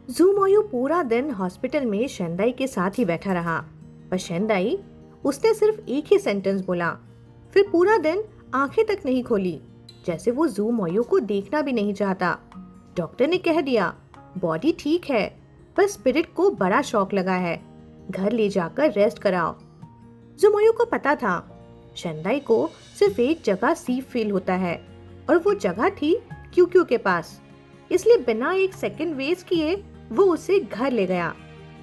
ज़ूमोयू पूरा दिन हॉस्पिटल में शेंदाई के साथ ही बैठा रहा। पर शेंदाई, उसने सिर्फ एक ही सेंटेंस बोला, फिर पूरा दिन आंखें तक नहीं खोली, जैसे वो ज़ूमोयू को देखना भी नहीं चाहता। डॉक्टर ने कह दिया, बॉडी ठीक है, पर स्पिरिट को बड़ा शॉक लगा है, घर ले जाकर रेस्ट कराओ। ज़ूमोयू को पता था शेंदाई को सिर्फ एक जगह सीफ फील होता है, और वो जगह थी क्यूक्यू के पास। इसलिए बिना एक सेकंड वेस्ट किए वो उसे घर ले गया,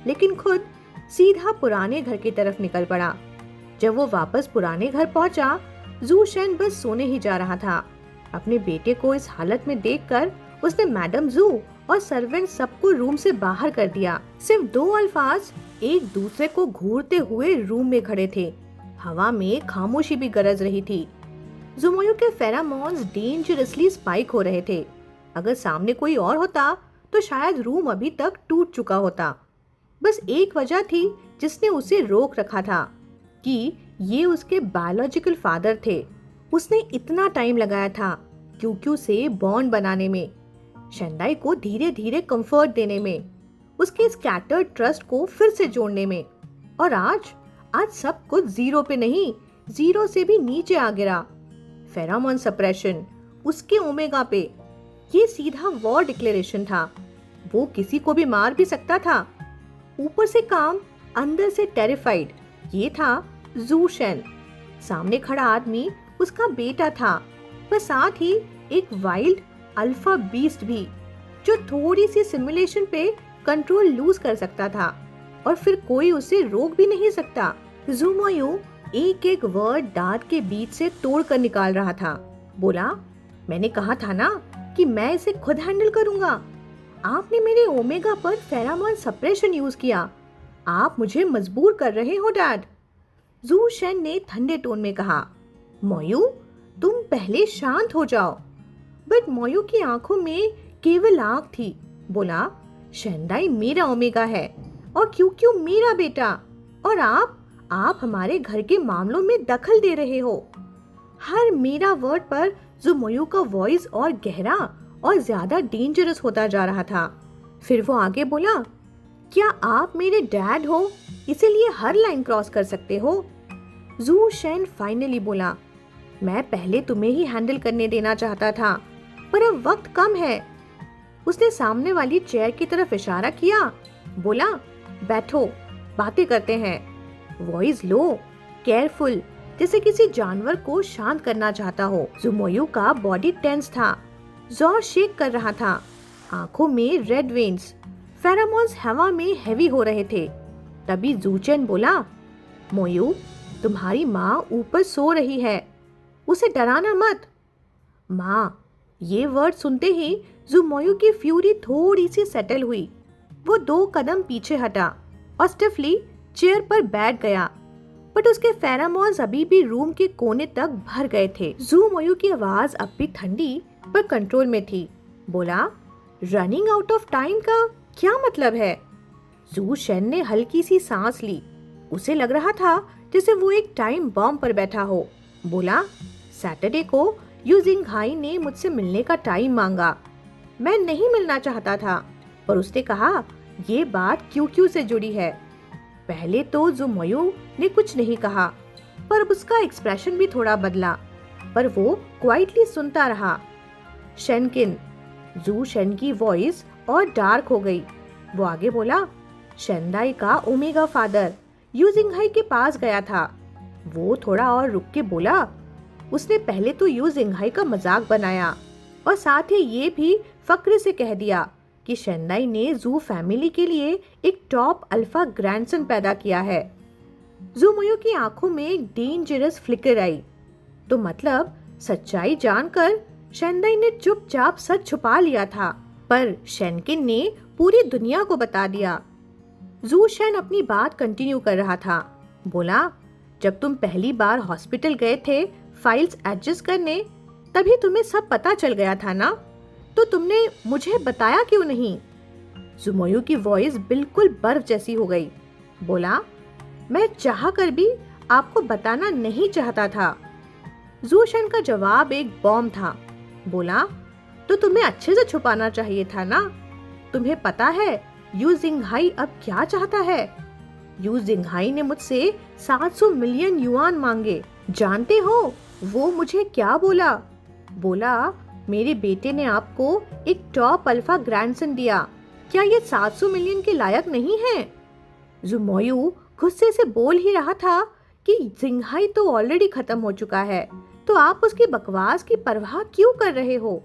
लेकिन खुद सीधा पुराने घर की तरफ निकल पड़ा। जब वो वापस पुराने घर पहुंचा, जू शेन बस सोने ही जा रहा था। अपने बेटे को इस हालत में देखकर उसने मैडम जू और सर्वेंट सबको रूम से बाहर कर दिया। सिर्फ दो अल्फाज एक दूसरे को घूरते हुए रूम में खड़े थे। हवा में खामोशी भी गरज रही थी। ज़ूमोयू के फेरामोन्स डेंजरसली स्पाइक हो रहे थे। अगर सामने कोई और होता तो शायद रूम अभी तक टूट चुका होता। बस एक वजह थी जिसने उसे रोक रखा था कि ये उसके बायोलॉजिकल फादर थे। उसने इतना टाइम लगाया था क्यूक्यू से बॉन्ड बनाने में, शेंदाई को धीरे धीरे कंफर्ट देने में, उसके स्कैटर्ड ट्रस्ट को फिर से जोड़ने में। और आज सब कुछ जीरो पे नहीं, जीरो से भी नीचे आ गिरा। फेरामोन सप्रेशन उसके ओमेगा पे। ये सीधा वॉर डिक्लेरेशन था। वो किसी को भी मार भी सकता था। ऊपर से काम, अंदर से टेरिफाइड। ये था जू शेन। सामने खड़ा आदमी उसका बेटा था, पर साथ ही एक वाइल्ड अल्फा बीस्ट भी, जो थोड़ी सी सिमुलेशन पे कंट्रोल लूज कर सकता था, और फिर कोई उसे रोक भी नहीं सकता। ज़ूमोयू एक एक वर्ड दांत के बीच से तोड़ कर निकाल रहा था। बोला, मैंने कहा था ना कि मैं इसे खुद हैंडल करूंगा। आपने मेरे ओमेगा पर फेरामोन सप्रेशन यूज किया। आप मुझे मजबूर कर रहे हो डैड। जू शेन ने ठंडे टोन में कहा, मोयू, तुम पहले शांत हो जाओ। बट मोयू की आंखों में केवल आग थी। बोला, शेंदाई मेरा ओमेगा है और क्यूक्यू मेरा बेटा, और आप हमारे घर के मामलों में दखल दे रहे हो। हर मेरा वर्ड पर ज़ूमोयू का वॉइस और गहरा और ज्यादा डेंजरस होता जा रहा था। फिर वो आगे बोला, क्या आप मेरे डैड हो, इसीलिए हर लाइन क्रॉस कर सकते हो? जू शेन फाइनली बोला, मैं पहले तुम्हें ही हैंडल करने देना चाहता था, पर अब वक्त कम है। उसने सामने वाली चेयर की तरफ इशारा किया। बोला, बैठो, बातें करते हैं। वॉइस लो, केयरफुल, जैसे किसी जानवर को शांत करना चाहता हो। ज़ूमोयू का बॉडी टेंस था, जोर शेक कर रहा था, आंखों में रेड वेन्स, फेरामोन्स हवा में हेवी हो रहे थे। तभी जूचेन बोला, मोयू, तुम्हारी माँ ऊपर सो रही है, उसे डराना मत। माँ, ये वर्ड सुनते ही ज़ूमोयू की फ्यूरी थोड़ी सी सेटल हुई। वो 2 कदम पीछे हटा और स्टिफली चेयर पर बैठ गया, बट उसके फेरामोन्स अभी भी रूम के कोने तक भर गए थे। ज़ूमोयू की आवाज अब भी ठंडी पर कंट्रोल में थी। बोला, रनिंग आउट ऑफ टाइम का क्या मतलब है? जू शेन ने हल्की सी सांस ली। उसे लग रहा था जैसे वो एक टाइम बॉम्ब पर बैठा हो। बोला, सैटरडे को यू जिंगहाई ने मुझसे मिलने का टाइम मांगा। मैं नहीं मिलना चाहता था, पर उसने कहा ये बात क्यूक्यू से जुड़ी है। पहले तो ज़ूमोयू ने कुछ नहीं कहा, पर अब उसका एक्सप्रेशन भी थोड़ा बदला, पर वो क्वाइटली सुनता रहा। शेनकिन, जू शेन की वॉइस और डार्क हो गई। वो आगे बोला, शेंदाई का ओमेगा फादर यू जिंगहाई के पास गया था। वो थोड़ा और रुक के बोला, उसने पहले तो यू जिंगहाई का मजाक बनाया और साथ ही ये भी फक्र से कह दिया कि शेंदाई ने जू फैमिली के लिए एक टॉप अल्फा ग्रैंडसन पैदा किया है। ज़ूमोयू की आंखों में एक डेंजरस फ्लिकर आई। तो मतलब सच्चाई जानकर शेंदाई ने चुपचाप सच छुपा लिया था, पर शेनकिन ने पूरी दुनिया को बता दिया। जू शेन अपनी बात कंटिन्यू कर रहा था। बोला, जब तुम पहली बार हॉस्पिटल गए थे फाइल्स एडजस्ट करने, तभी तुम्हें सब पता चल गया था ना, तो तुमने मुझे बताया क्यों नहीं? ज़ूमोयू की वॉइस बिल्कुल बर्फ जैसी हो गई। बोला, मैं चाह कर भी आपको बताना नहीं चाहता था। जू शेन का जवाब एक बॉम्ब था। बोला, तो तुम्हें अच्छे से छुपाना चाहिए था ना। तुम्हें पता है यू जिंगहाई अब क्या चाहता है? यू जिंगहाई ने मुझसे 700 मिलियन युआन मांगे। जानते हो वो मुझे क्या बोला? बोला मेरे बेटे ने आपको एक टॉप अल्फा ग्रैंडसन दिया, क्या ये 700 मिलियन के लायक नहीं है? ज़ुमोयू गुस्से से बोल ही रहा था कि जिंगहाई तो ऑलरेडी खत्म हो चुका है, तो आप उसकी बकवास की परवाह क्यों कर रहे हो?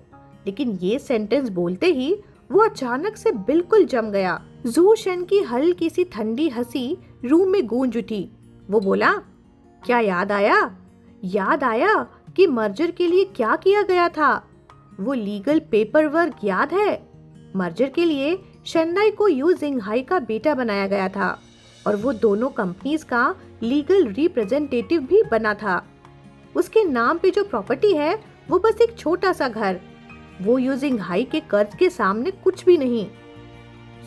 लेकिन ये सेंटेंस बोलते ही वो अचानक से बिल्कुल जम गया। जू शेन की हल्की सी ठंडी हंसी रूम में गूंज उठी। वो बोला, क्या याद आया? याद आया कि मर्जर के लिए क्या किया गया था? वो लीगल पेपर वर्क याद है? मर्जर के लिए शेंडाई को यू जिंगहाई का बेटा बनाया गया था और वो दोनों कंपनीज का लीगल रिप्रेजेंटेटिव भी बना था। उसके नाम पे जो प्रॉपर्टी है वो बस एक छोटा सा घर, वो यू जिंगहाई के कर्ज के सामने कुछ भी नहीं।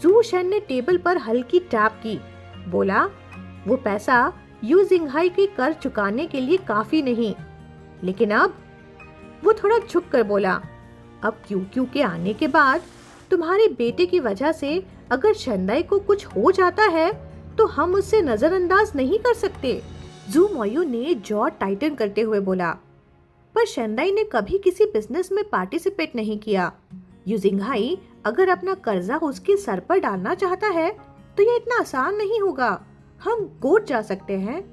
जू शेन ने टेबल पर हल्की टैप की। बोला, वो पैसा यू जिंगहाई के कर्ज चुकाने के लिए काफी नहीं, लेकिन अब वो थोड़ा झुक कर बोला, अब क्यू के आने के बाद तुम्हारे बेटे की वजह से अगर शेंडाई को कुछ हो जाता है तो हम उससे नजरअंदाज नहीं कर सकते। जू मोयू ने जॉ टाइटन करते हुए बोला, पर शेंडाई ने कभी किसी बिजनेस में पार्टिसिपेट नहीं किया। यू जिंगहाई अगर अपना कर्जा उसके सर पर डालना चाहता है तो ये इतना आसान नहीं होगा। हम कोर्ट जा सकते हैं।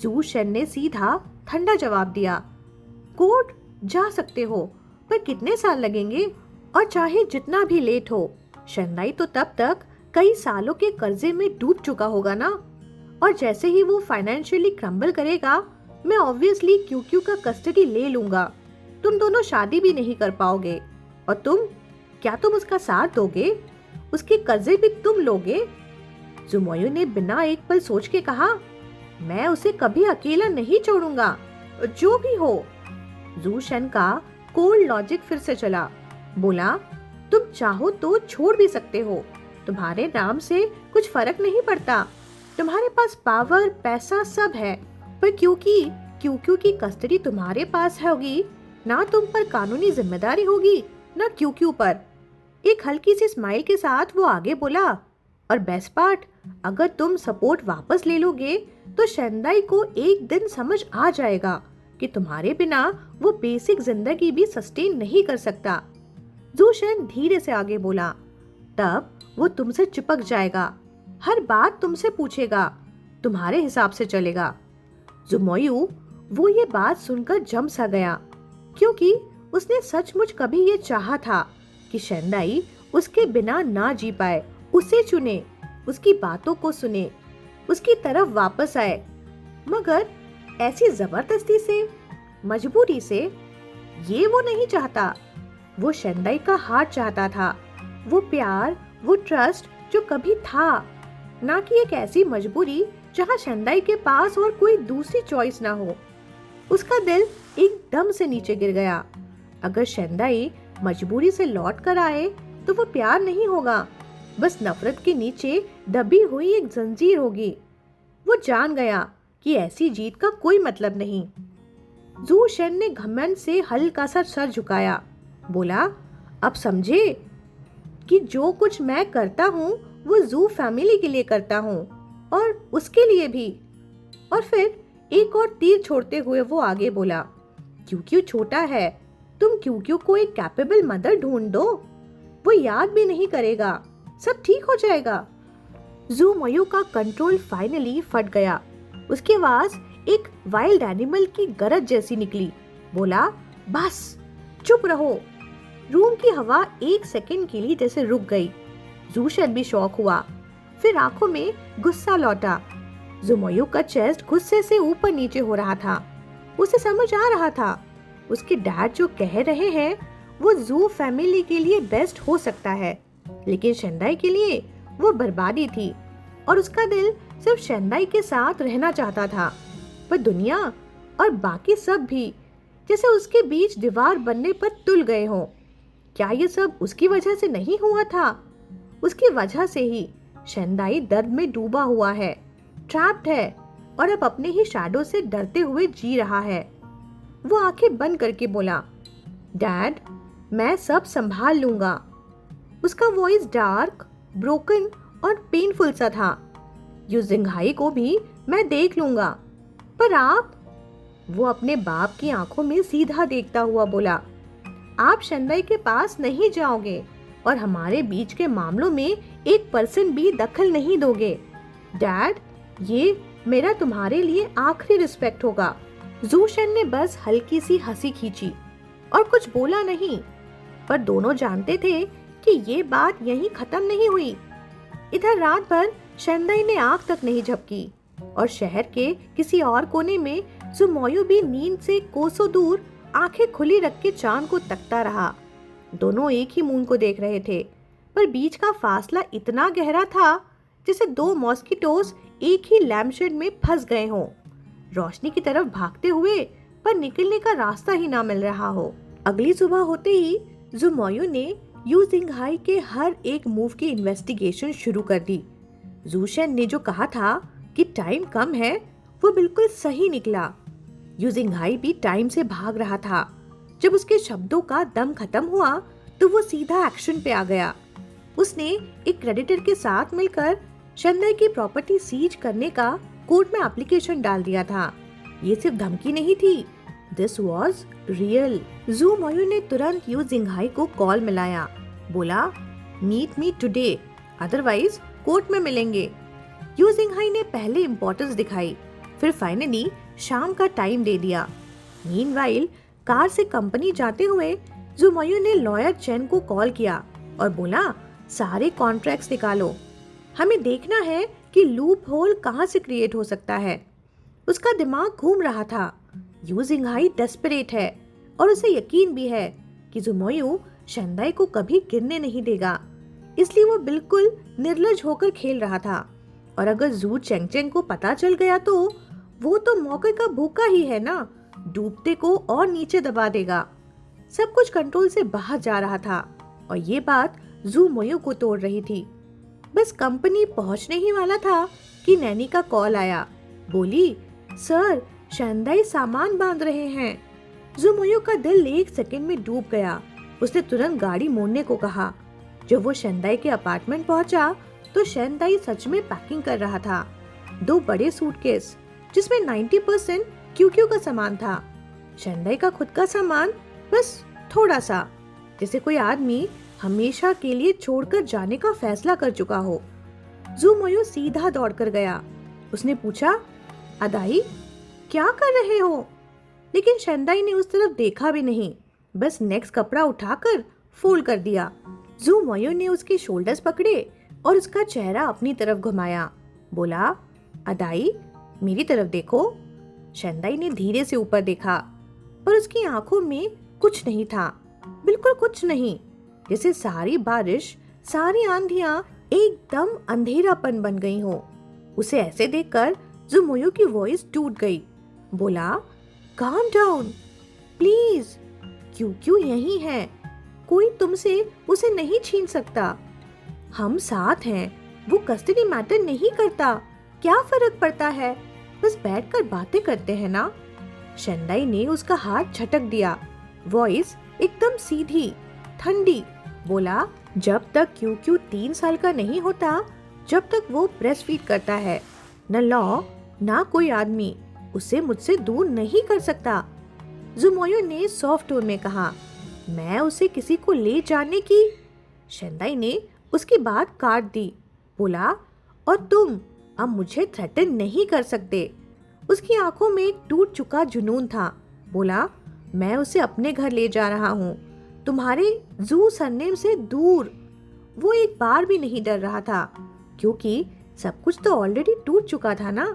जू शेन ने सीधा ठंडा जवाब दिया, कोर्ट जा सकते हो, पर कितने साल लगेंगे? और चाहे जितना भी लेट हो, शेंडाई तो तब तक कई सालों के कर्जे में डूब चुका होगा ना। और जैसे ही वो फाइनेंशियली क्रम्बल करेगा, मैं ऑब्वियसली क्यू का कस्टडी ले लूंगा। तुम दोनों शादी भी नहीं कर पाओगे। और तुम उसका साथ दोगे? उसके कर्जे भी तुम लोगे? ज़ुमोयू ने बिना एक पल सोच के कहा, मैं उसे कभी अकेला नहीं छोड़ूंगा, जो भी हो। जू शेन का कोल्ड लॉजिक फिर से चला। बोला, तुम चाहो तो छोड़ भी सकते हो, तुम्हारे नाम से कुछ फर्क नहीं पड़ता। तुम्हारे पास पावर, पैसा सब है, पर क्योंकि क्यू की कस्टडी तुम्हारे पास होगी, ना तुम पर कानूनी जिम्मेदारी होगी ना क्यू पर। एक हल्की सी स्माइल के साथ वो आगे बोला, और बेस्ट पार्ट, अगर तुम सपोर्ट वापस ले लोगे तो शेंडाई को एक दिन समझ आ जाएगा कि तुम्हारे बिना वो बेसिक जिंदगी भी सस्टेन नहीं कर सकता। जू शेन धीरे से आगे बोला, तब वो तुमसे चिपक जाएगा, हर बात तुमसे पूछेगा, तुम्हारे हिसाब से चलेगा। ज़ुमोयू वो ये बात सुनकर जम सा गया, क्योंकि उसने सचमुच कभी ये चाहा था कि शेंडाई उसके बिना ना जी पाए, उसे चुने, उसकी बातों को सुने, उसकी तरफ वापस आए। मगर ऐसी जबरदस्ती से, मजबूरी से, ये वो नहीं चाहता। वो शेंडाई का हार्ट चाहता था, वो प्यार, वो ट्रस्ट जो कभी था, ना कि एक ऐसी मजबूरी जहां शेंडाई के पास और कोई दूसरी चॉइस ना हो। उसका दिल एकदम से नीचे गिर गया। अगर शेंडाई मजबूरी से लौट कर आए तो वो प्यार नहीं होगा, बस नफरत के नीचे दबी हुई एक जंजीर होगी। वो जान गया कि ऐसी जीत का कोई मतलब नहीं। जू शेन ने घमंड से हल्का सा सर झुकाया। बोला, अब समझे कि जो कुछ मैं करता हूँ वो जू फैमिली के लिए करता हूँ, और उसके लिए भी। और फिर एक और तीर छोड़ते हुए वो आगे बोला, क्यू छोटा है, तुम क्यू को एक कैपेबल मदर ढूंढ दो, वो याद भी नहीं करेगा, सब ठीक हो जाएगा। ज़ुमोयू का कंट्रोल फाइनली फट गया। उसकी आवाज एक वाइल्ड एनिमल की गरज जैसी निकली। बोला, बस चुप रहो। रूम की हवा एक सेकंड के लिए जैसे रुक गई। जू शेन भी शॉक हुआ, फिर आंखों में गुस्सा लौटा। ज़ुमोयू का चेस्ट गुस्से से ऊपर नीचे हो रहा था। उसे समझ आ रहा था, उसके डैड जो कह रहे हैं वो जू फैमिली के लिए बेस्ट हो सकता है, लेकिन शेंडाई के लिए वो बर्बादी थी, और उसका दिल सिर्फ शेंडाई के साथ रहना चाहता था। पर दुनिया और बाकी सब भी जैसे उसके बीच दीवार बनने पर तुल गए हों। क्या ये सब उसकी वजह से नहीं हुआ था? उसकी वजह से ही शेंडाई दर्द में डूबा हुआ है, ट्रैप्ड है, और अब अपने ही शैडो से डरते हुए जी रहा है। वो आंखें बंद करके बोला, डैड, मैं सब संभाल लूंगा। उसका वॉइस डार्क, ब्रोकन और पेनफुल सा था। यू जिंगहाई को भी मैं देख लूंगा, पर आप, वो अपने बाप की आंखों में सीधा देखता हुआ बोला, आप शंदाई के पास नहीं जाओगे और हमारे बीच के मामलों में 1% भी दखल नहीं दोगे। डैड, ये मेरा तुम्हारे लिए आखिरी रिस्पेक्ट होगा। जूशन ने बस हल्की सी हंसी खींची और कुछ बोला नहीं, पर दोनों जानते थे कि ये बात यहीं खत्म नहीं हुई। इधर रात भर शंदाई ने आंख तक नहीं झपकी और शहर के किसी और कोने में जुमोयू भी नींद से कोसों दूर आंखें खुली रख के चांद को तकता रहा। दोनों एक ही मून को देख रहे थे, पर बीच का फासला इतना गहरा था जैसे दो मॉस्किटोज एक ही लैम्पशेड में फंस गए हों, रोशनी की तरफ भागते हुए पर निकलने का रास्ता ही ना मिल रहा हो। अगली सुबह होते ही जुमोयू ने यू जिंगहाई के हर एक मूव की इन्वेस्टिगेशन शुरू कर दी। जूशन ने जो कहा था कि टाइम कम है, वो बिल्कुल सही निकला। यू जिंगहाई भी टाइम से भाग रहा था। जब उसके शब्दों का दम खत्म हुआ तो वो सीधा एक्शन पे आ गया। उसने एक क्रेडिटर के साथ मिलकर शंदाई की प्रॉपर्टी सीज करने का कोर्ट में एप्लीकेशन डाल दिया था। ये सिर्फ धमकी नहीं थी, दिस वॉज रियल। जू मोयू ने तुरंत यू जिंगहाई को कॉल मिलाया, बोला meet me today, otherwise court में मिलेंगे। यू जिंगहाई ने पहले इम्पोर्टेंस दिखाई, फिर फाइनली शाम का टाइम दे दिया। मीनवाइल कार से कंपनी जाते हुए जू मोयू ने लॉयर चेन को कॉल किया और बोला, सारे कॉन्ट्रैक्ट्स निकालो, हमें देखना है कि लूप होल कहाँ से क्रिएट हो सकता है। उसका दिमाग घूम रहा था। यू जिंगहाई डेस्परेट है और उसे यकीन भी है कि जुमोयू शंदाई को कभी गिरने नहीं देगा, इसलिए वो बिल्कुल निर्लज होकर खेल रहा था। और अगर जू चेंगचेंग को पता चल गया तो वो तो मौके का भूखा ही है ना, डूबते को और नीचे दबा देगा। सब कुछ कंट्रोल से बाहर जा रहा था और ये बात जू मोयू को तोड़ रही थी। बस कंपनी पहुंचने ही वाला था कि नैनी का कॉल आया। बोली, सर शंदाई सामान बांध रहे हैं। जू मोयू का दिल एक सेकंड में डूब गया। उसने तुरंत गाड़ी मोड़ने को कहा। जब वो शंदाई के अपार्टमेंट पहुंचा तो शंदाई सच में पैकिंग कर रहा था। 2 बड़े सूटकेस जिसमें 90% क्यू का सामान था। शंदाई का खुद का सामान बस थोड़ा सा, जैसे कोई आदमी हमेशा के लिए छोड़कर जाने का फैसला कर चुका हो। जू मोयू सीधा दौड़कर गया। उसने पूछा, अदाई क्या कर रहे हो? लेकिन शंदाई ने उस तरफ देखा भी नहीं, बस नेक्स्ट कपड़ा उठाकर फोल्ड कर दिया। जू मोयू ने उसके शोल्डर्स पकड़े और उसका चेहरा अपनी तरफ घुमाया। बोला, अदाई मेरी तरफ देखो। शंदाई ने धीरे से ऊपर देखा, पर उसकी आंखों में कुछ नहीं था, बिल्कुल कुछ नहीं। जैसे सारी बारिश, सारी आंधियां एकदम अंधेरापन बन गई हो। उसे ऐसे देखकर जुमोयू की वॉइस टूट गई। बोला, काम डाउन प्लीज, क्यों यही है, कोई तुमसे उसे नहीं छीन सकता। हम साथ हैं, वो कस्टडी मैटर नहीं करता, क्या फर्क पड़ता है, बस बैठकर बातें करते हैं ना। शंदाई ने उसका हाथ झटक दिया। वॉइस एकदम सीधी, ठंडी। बोला, जब तक क्यू 3 साल का नहीं होता, जब तक वो ब्रेस्ट फीड करता है, न लॉ ना कोई आदमी उसे मुझसे दूर नहीं कर सकता। जुमोयू ने सॉफ्ट टोन में कहा, मैं उसे किसी को ले जाने की। शंदाई ने उसकी बात काट दी। बोला, और तुम अब मुझे थ्रेटन नहीं कर सकते। उसकी आंखों में एक टूट चुका जुनून था। बोला, मैं उसे अपने घर ले जा रहा हूँ, तुम्हारे जू सरनेम से दूर। वो एक बार भी नहीं डर रहा था, क्योंकि सब कुछ तो ऑलरेडी टूट चुका था ना।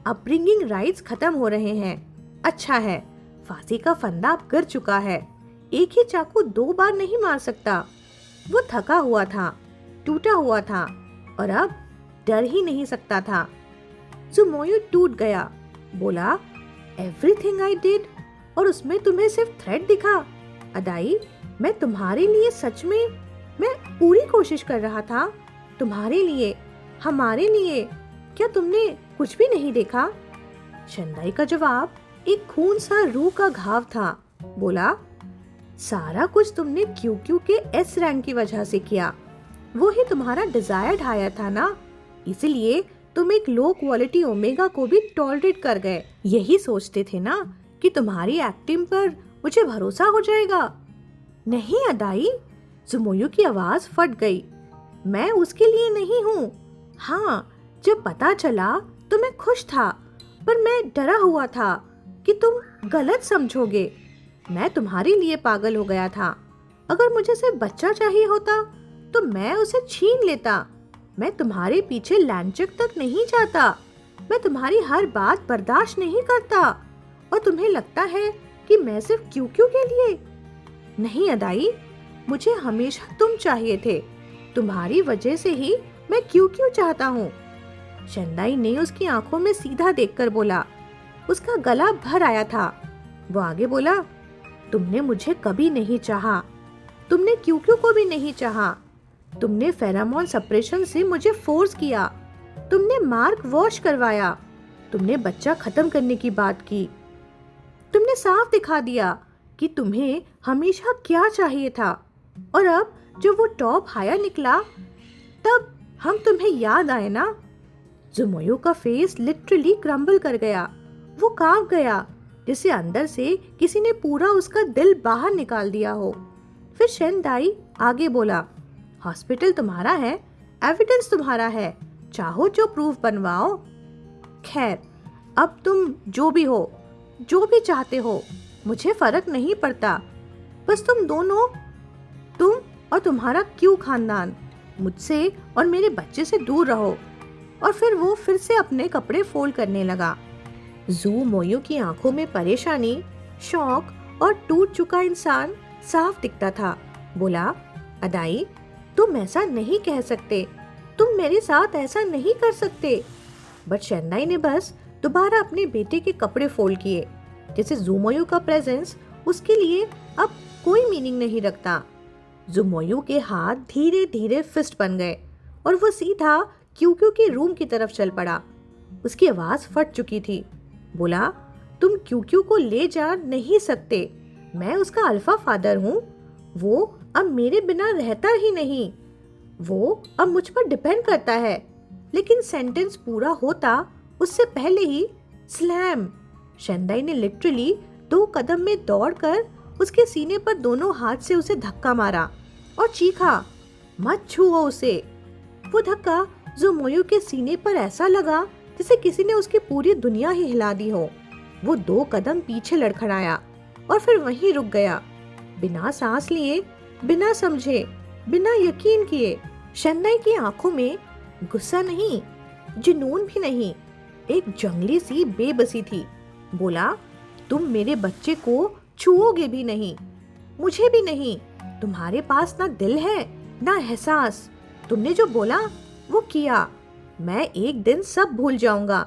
अपब्रिंगिंग राइट्स खत्म हो रहे हैं। अच्छा है, फांसी का फंदा अब गिर चुका है। एक ही चाकू 2 बार नहीं मार सकता। वो थका हुआ था, टूटा हुआ था और अब डर ही नहीं सकता था। जुमोयू टूट गया। बोला, एवरीथिंग आई डिड, और उसमें तुम्हें सिर्फ थ्रेट दिखा। अदाई, मैं तुम्हारे लिए सच में, मैं पूरी कोशिश कर रहा था, तुम्हारे लिए, हमारे लिए। क्या तुमने कुछ भी नहीं देखा? शंदाई का जवाब एक खून सा रूह का घाव था। बोला, सारा कुछ तुमने क्यू के एस रैंक की वजह से किया। वो ही तुम्हारा डिजायर्ड हायर था ना, इसलिए तुम एक लो क्वालिटी ओमेगा को भी टॉलरेट कर गए। यही सोचते थे ना कि तुम्हारी एक्टिंग पर मुझे भरोसा हो जाएगा। नहीं अदाई, जुमोयू की आवाज फट गई। मैं उसके लिए नहीं हूँ। हाँ, जब पता चला तो मैं खुश था, पर मैं डरा हुआ था कि तुम गलत समझोगे। मैं तुम्हारे लिए पागल हो गया था। अगर मुझे सिर्फ बच्चा चाहिए होता तो मैं उसे छीन लेता। मैं तुम्हारे पीछे लैंचक तक नहीं जाता। मैं तुम्हारी हर बात बर्दाश्त नहीं करता। और तुम्हें लगता है कि मैं सिर्फ क्यों क्यों के लिए? नहीं अदाई, मुझे हमेशा तुम चाहिए थे। तुम्हारी वजह से ही मैं क्यों क्यों चाहता हूँ। शेंदाई ने उसकी आंखों में सीधा देखकर बोला। उसका गला भर आया था। वो आगे बोला, तुमने मुझे कभी नहीं चाहा। तुमने क्यों क्यों को भी नहीं चाहा। तुमने फेरामोन सप्रेशन से मुझे फोर्स किया। तुमने मार्क वॉश करवाया। तुमने बच्चा खत्म करने की बात की। तुमने साफ दिखा दिया कि तुम्हें हमेशा क्या चाहिए था। और अब जब वो टॉप हायर निकला तब हम तुम्हें याद आए ना। जुमोयू का फेस लिटरली क्रम्बल कर गया। वो कांप गया जैसे अंदर से किसी ने पूरा उसका दिल बाहर निकाल दिया हो। फिर शेंदाई आगे बोला, हॉस्पिटल तुम्हारा है, एविडेंस तुम्हारा है, चाहो जो प्रूफ बनवाओ। खैर, अब तुम जो भी हो, जो भी चाहते हो, मुझे फर्क नहीं पड़ता। बस तुम दोनों, तुम और तुम्हारा क्यू खानदान, मुझसे और मेरे बच्चे से दूर रहो। और फिर वो फिर से अपने कपड़े फोल्ड करने लगा। जू मोयू की आंखों में परेशानी, शौक और टूट चुका इंसान साफ दिखता था। बोला, अदाई, तुम ऐसा नहीं कह सकते। तुम मेरे साथ ऐसा नहीं कर सकते। बट शेंदाई ने बस दोबारा अपने बेटे के कपड़े फोल्ड किए, जैसे जुमोयू का प्रेजेंस उसके लिए अब कोई मीनिंग नहीं रखता। जुमोयू के हाथ धीरे धीरे फिस्ट बन गए और वो सीधा क्यूक्यू के रूम की तरफ चल पड़ा। उसकी आवाज फट चुकी थी। बोला, तुम क्यूक्यू को ले जा नहीं सकते। मैं उसका अल्फा फादर हूँ। वो अब मेरे बिना रहता ही नहीं। वो अब मुझ पर डिपेंड करता है। लेकिन सेंटेंस पूरा होता उससे पहले ही स्लैम! शेंदाई ने लिटरली 2 कदम में दौड़कर उसके सीने पर दोनों हाथ से उसे धक्का मारा और चीखा, मत छुओ उसे। वो धक्का जुमोयू के सीने पर ऐसा लगा जैसे किसी ने उसकी पूरी दुनिया ही हिला दी हो। वो 2 कदम पीछे लड़खड़ाया और फिर वहीं रुक गया, बिना सांस लिए, बिना समझे, बिना यकीन किए। शेंदाई की आंखों में गुस्सा नहीं, जुनून भी नहीं, एक जंगली सी बेबसी थी। बोला, तुम मेरे बच्चे को छुओगे भी नहीं, मुझे भी नहीं। तुम्हारे पास ना दिल है ना एहसास। तुमने जो बोला वो किया। मैं एक दिन सब भूल जाऊंगा,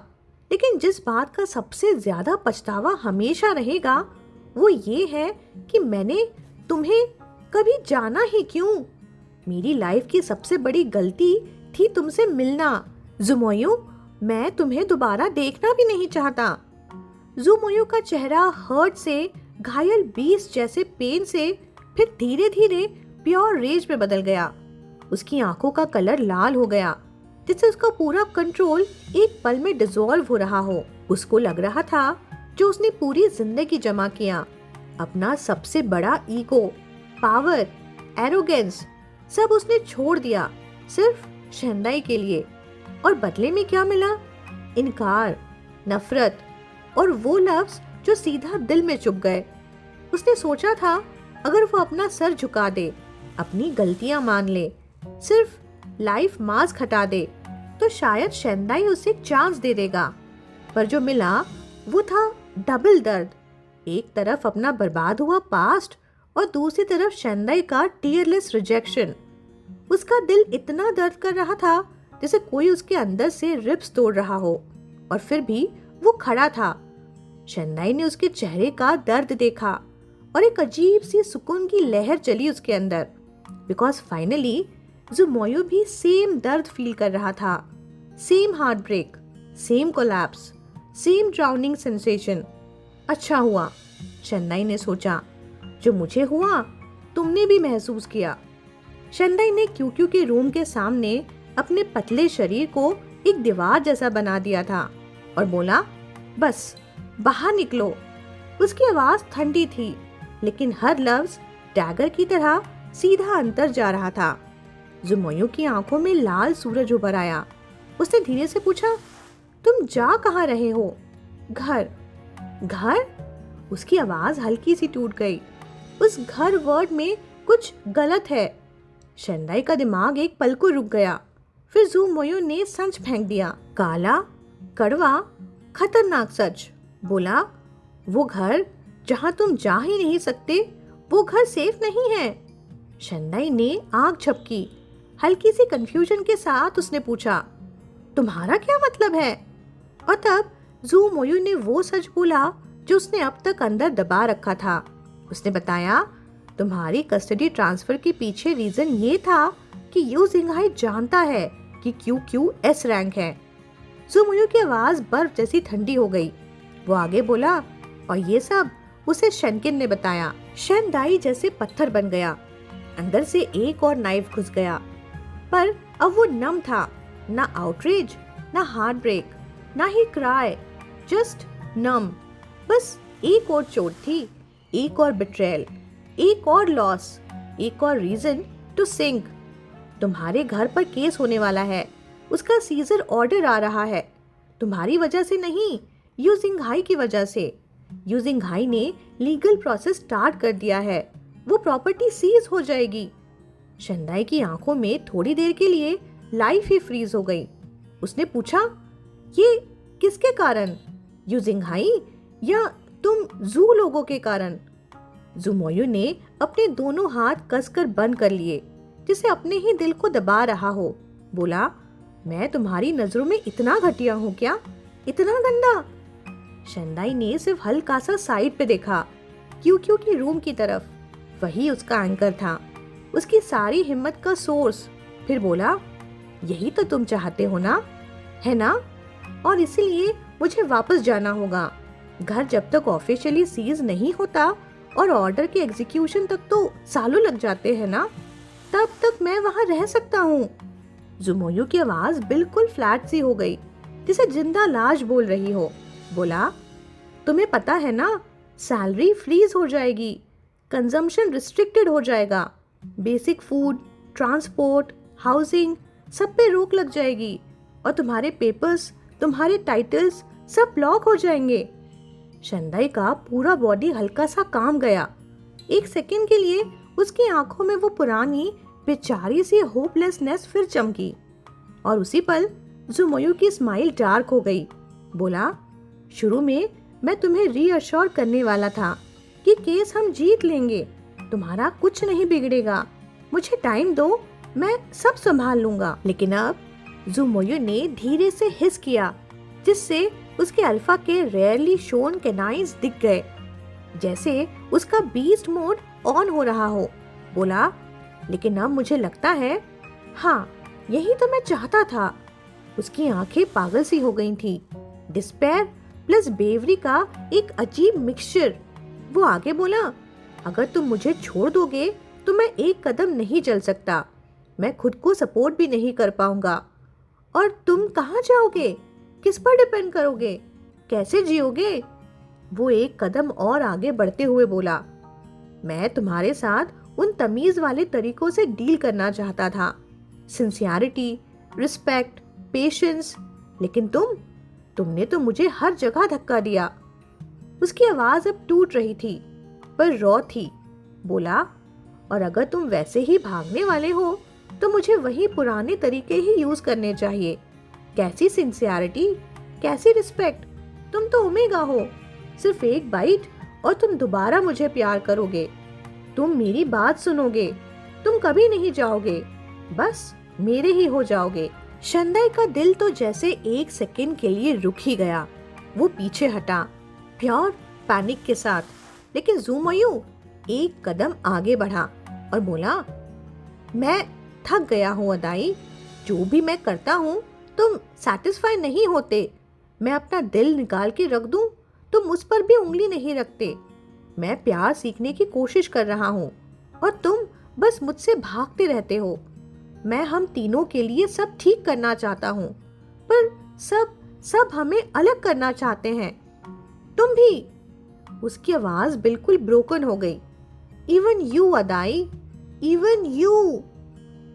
लेकिन जिस बात का सबसे ज्यादा पछतावा हमेशा रहेगा वो ये है कि मैंने तुम्हें कभी जाना ही क्यों। मेरी लाइफ की सबसे बड़ी गलती थी तुमसे मिलना। जुमोयू, मैं तुम्हें दोबारा देखना भी नहीं चाहता। जुमोयू का चेहरा हर्ट से, घायल बीस्ट जैसे पेन से फिर धीरे धीरे प्योर रेज में बदल गया। उसकी आंखों का कलर लाल हो गया, जिससे उसका पूरा कंट्रोल एक पल में डिसॉल्व हो रहा हो। उसको लग रहा था जो उसने पूरी जिंदगी जमा किया, अपना सबसे बड़ा ईगो, पावर, एरोगेंस, सब उसने छोड़ दिया सिर्फ शेंदाई के लिए। और बदले में क्या मिला? इनकार, नफरत और वो लफ्ज जो सीधा दिल में चुभ गए। उसने सोचा था अगर वो अपना सर झुका दे, अपनी गलतियां मान ले, सिर्फ लाइफ मास्क हटा दे, तो शायद शेंदाई उसे चांस दे देगा। पर जो मिला वो था डबल दर्द। एक तरफ अपना बर्बाद हुआ पास्ट और दूसरी तरफ शेंदाई का टीयरलेस रिजेक्शन। उसका दिल इतना दर्द कर रहा था जैसे कोई उसके अंदर से रिब्स तोड़ रहा हो, और फिर भी वो खड़ा था। शेंदाई ने उसके चेहरे का दर्द देखा और एक अजीब सी सुकून की लहर चली उसके अंदर, बिकॉज फाइनली जुमोयू भी सेम दर्द फील कर रहा था, same heart break, same collapse, same drowning sensation. अच्छा हुआ, शेंदाई ने सोचा, जो मुझे हुआ तुमने भी महसूस किया। शेंदाई ने क्यूक्यू के रूम के सामने अपने पतले शरीर को एक दीवार जैसा बना दिया था और बोला, बस बाहर निकलो। उसकी आवाज ठंडी थी, लेकिन हर लफ्ज डैगर की तरह सीधा अंदर जा रहा था। ज़ुमोयू की आंखों में लाल सूरज उभर आया। उसने धीरे से पूछा, तुम जा कहाँ रहे हो? घर। घर? उसकी आवाज हल्की सी टूट गई। उस घर वर्ड में कुछ गलत है। शेंदाई का दिमाग एक पल को रुक गया। फिर ज़ुमोयू ने सच फेंक दिया, काला, कड़वा, खतरनाक सच। बोला, वो घर जहां तुम जा ही नहीं सकते, वो घर सेफ नहीं है। शेंदाई ने आंख झपकी। हल्की सी कंफ्यूजन के साथ उसने पूछा, तुम्हारा क्या मतलब है? और तब ज़ुमोयू ने वो सच बोला जो उसने अब तक अंदर दबा रखा था। उसने बताया, तुम्हारी कस्टडी ट्रांसफर के पीछे रीजन ये था कि यू जिंगहाई जानता है कि क्यू एस रैंक है। ज़ुमोयू की आवाज बर्फ जैसी ठंडी हो गई। वो आगे बोला, और ये सब उसे शेनकिन ने बताया। शेंदाई जैसे पत्थर बन गया। अंदर से एक और नाइफ घुस गया, पर अब वो नम था। ना आउटरेज, ना हार्ट ब्रेक, ना ही क्राई, जस्ट नम। बस एक और चोट थी, एक और बिट्रेयल, एक और लॉस, एक और रीजन टू सिंक। तुम्हारे घर पर केस होने वाला है, उसका सीजर ऑर्डर आ रहा है। तुम्हारी वजह से नहीं, यू जिंगहाई की वजह से। यू जिंगहाई ने लीगल प्रोसेस स्टार्ट कर दिया है। वो प्रॉपर्टी सीज हो जाएगी। शेंदाई की आंखों में थोड़ी देर के लिए लाइफ ही फ्रीज हो गई। उसने पूछा, ये किसके कारण? यू जिंगहाई या तुम जू लोगों के कारण? ज़ुमोयू ने अपने दोनों हाथ कसकर बंद कर लिए, जिसे अपने ही दिल को दबा रहा हो। बोला, मैं तुम्हारी नजरों में इतना घटिया हूँ क्या? इतना गंदा? शेंदाई ने सिर्फ हल्का सा साइड पे देखा, क्यू की रूम की तरफ। वही उसका एंकर था, उसकी सारी हिम्मत का सोर्स। फिर बोला, यही तो तुम चाहते हो ना, है ना? और इसीलिए मुझे वापस जाना होगा। घर जब तक ऑफिशियली सीज नहीं होता और ऑर्डर के एग्जीक्यूशन तक तो सालों लग जाते हैं ना, तब तक मैं वहां रह सकता हूँ। ज़ुमोयू की आवाज बिल्कुल फ्लैट सी हो गई, जिसे जिंदा लाश बोल रही हो। बोला, तुम्हें पता है ना, सैलरी फ्रीज हो जाएगी, कंजम्पशन रिस्ट्रिक्टेड हो जाएगा, बेसिक फूड, ट्रांसपोर्ट, हाउसिंग, सब पे रोक लग जाएगी, और तुम्हारे पेपर्स, तुम्हारे टाइटल्स सब ब्लॉक हो जाएंगे। शेंदाई का पूरा बॉडी हल्का सा काम गया। एक सेकंड के लिए उसकी आंखों में वो पुरानी बेचारी सी होपलेसनेस फिर चमकी, और उसी पल ज़ुमोयू की स्माइल डार्क हो गई। बोला, शुरू में मैं तुम्हें रीअश्योर करने वाला था कि केस हम जीत लेंगे, तुम्हारा कुछ नहीं बिगड़ेगा, मुझे टाइम दो, मैं सब संभाल लूंगा। लेकिन अब ज़ुमोयू ने धीरे से हिस किया, जिससे उसके अल्फा के रेयरली शोन कैनाइन्स दिख गए, जैसे उसका बीस्ट मोड ऑन हो रहा हो। बोला, लेकिन अब मुझे लगता है, हाँ, यही तो मैं चाहता था। उसकी आंखें पागल सी हो गई थी। डिस्पेयर प्लस बेवरी का एक अजीब मिक्सचर। वो आगे बोला, अगर तुम मुझे छोड़ दोगे तो मैं एक कदम नहीं चल सकता, मैं खुद को सपोर्ट भी नहीं कर पाऊंगा। और तुम कहाँ जाओगे? किस पर डिपेंड करोगे? कैसे जियोगे? वो एक कदम और आगे बढ़ते हुए बोला, मैं तुम्हारे साथ उन तमीज वाले तरीकों से डील करना चाहता था, सिंसियरिटी, रिस्पेक्ट, पेशेंस, लेकिन तुमने तो मुझे हर जगह धक्का दिया। उसकी आवाज अब टूट रही थी, पर रॉ थी। बोला, और अगर तुम वैसे ही भागने वाले हो तो मुझे वही पुराने तरीके ही यूज करने चाहिए। कैसी सिंसियरिटी, कैसी रिस्पेक्ट? तुम तो ओमेगा हो, सिर्फ एक बाइट और तुम दोबारा मुझे प्यार करोगे, तुम मेरी बात सुनोगे, तुम कभी नहीं जाओगे, बस मेरे ही हो जाओगे। शेंदाई का दिल तो जैसे एक सेकंड के लिए रुक ही गया। वो पीछे हटा, प्योर पैनिक के साथ। लेकिन ज़ुमोयू एक कदम आगे बढ़ा और बोला, मैं थक गया हूँ अदाई, जो भी मैं करता हूँ तुम सेटिस्फाई नहीं होते। मैं अपना दिल निकाल के रख दूं, तुम उस पर भी उंगली नहीं रखते। मैं प्यार सीखने की कोशिश कर रहा हूँ और तुम बस मुझसे भागते रहते हो। मैं हम तीनों के लिए सब ठीक करना चाहता हूँ, पर सब सब हमें अलग करना चाहते हैं। तुम भी। उसकी आवाज बिल्कुल ब्रोकन हो गई। Even you Adai, even you.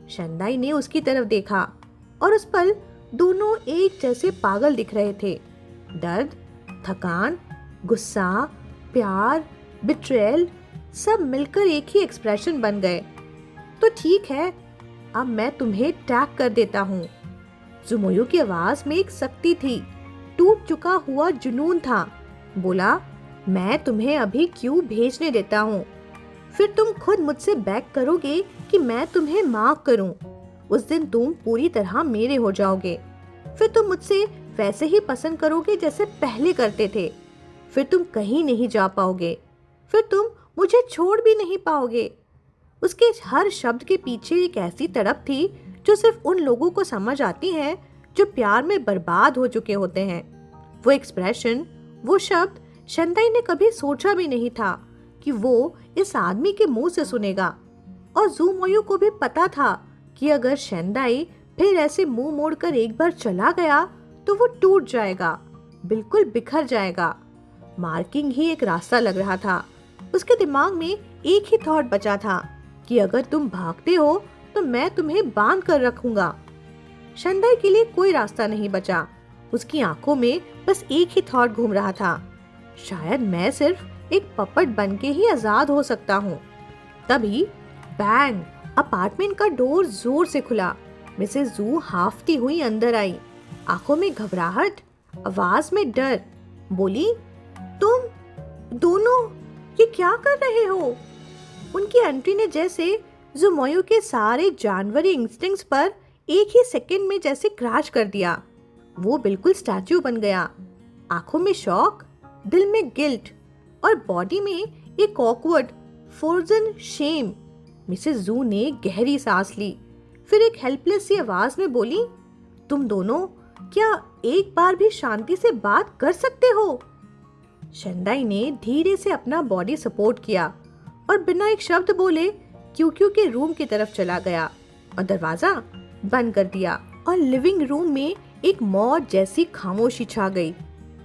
Shandai ने उसकी तरफ देखा और उस पल दोनों एक जैसे पागल दिख रहे थे। दर्द, थकान, गुस्सा, प्यार, बिट्रेयल सब मिलकर एक ही एक्सप्रेशन बन गए। तो ठीक है, अब मैं तुम्हें टैग कर देता हूँ। जुमोयू की आवाज में एक सख्ती थी, टूट चुका हुआ जुनून था। बोला, मैं तुम्हें अभी क्यों भेजने देता हूँ? फिर तुम खुद मुझसे बेग करोगे कि मैं तुम्हें माफ करूं। उस दिन तुम पूरी तरह मेरे हो जाओगे। फिर तुम मुझसे वैसे ही पसंद करोगे जैसे पहले करते थे। फिर तुम कहीं नहीं जा पाओगे। फिर तुम मुझे छोड़ भी नहीं पाओगे। उसके हर शब्द के पीछे एक ऐसी तड़प थी जो सिर्फ उन लोगों को समझ आती है जो प्यार में बर्बाद हो चुके होते हैं। वो एक्सप्रेशन, वो शब्द शंदाई ने कभी सोचा भी नहीं था कि वो इस आदमी के मुंह से सुनेगा। और जू मोयू को भी पता था कि अगर शंदाई फिर ऐसे मुंह मोड़कर एक बार चला गया तो वो टूट जाएगा, बिल्कुल बिखर जाएगा। मार्किंग ही एक रास्ता लग रहा था। उसके दिमाग में एक ही थॉट बचा था कि अगर तुम भागते हो तो मैं तुम्हें बांध कर रखूंगा। शंदाई के लिए कोई रास्ता नहीं बचा। उसकी आंखों में बस एक ही थॉट घूम रहा था, शायद मैं सिर्फ एक पपट बन के ही आजाद हो सकता हूँ। तभी बैंग, अपार्टमेंट का डोर जोर से खुला। मिसेस जू हाफती हुई अंदर आई, आंखों में घबराहट, आवाज में डर। बोली, तुम दोनों ये क्या कर रहे हो? उनकी एंट्री ने जैसे जुमोयू के सारे जानवरी इंस्टिंक्ट्स पर एक ही सेकंड में जैसे क्रैश कर दिया। वो बिल्कुल स्टैच्यू बन गया, आंखों में शॉक, दिल में गिल्ट और बॉडी में एक ऑकवर्ड फ्रोजन शेम। मिसेस जू ने गहरी सांस ली, फिर एक हेल्पलेस सी आवाज में बोली, तुम दोनों क्या एक बार भी शांति से बात कर सकते हो? शंदाई ने धीरे से अपना बॉडी सपोर्ट किया और बिना एक शब्द बोले क्यू के रूम की तरफ चला गया और दरवाजा बंद कर दिया। और लिविंग रूम में एक मौत जैसी खामोशी छा गई।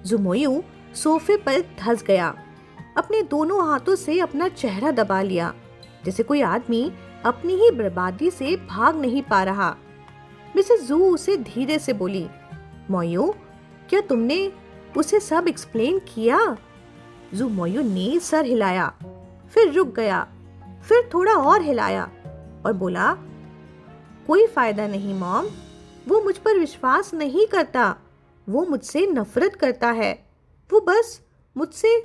जुमोयू सोफे पर धंस गया, अपने दोनों हाथों से अपना चेहरा दबा लिया, जैसे कोई आदमी अपनी ही बर्बादी से भाग नहीं पा रहा। मिसेस जू उसे धीरे से बोली, मोयू, क्या तुमने उसे सब एक्सप्लेन किया? जू मोयू ने सर हिलाया, फिर रुक गया, फिर थोड़ा और हिलाया और बोला, कोई फायदा नहीं मॉम, वो मुझ पर विश्वास नहीं करता, वो मुझसे नफरत करता है, वो बस मुझसे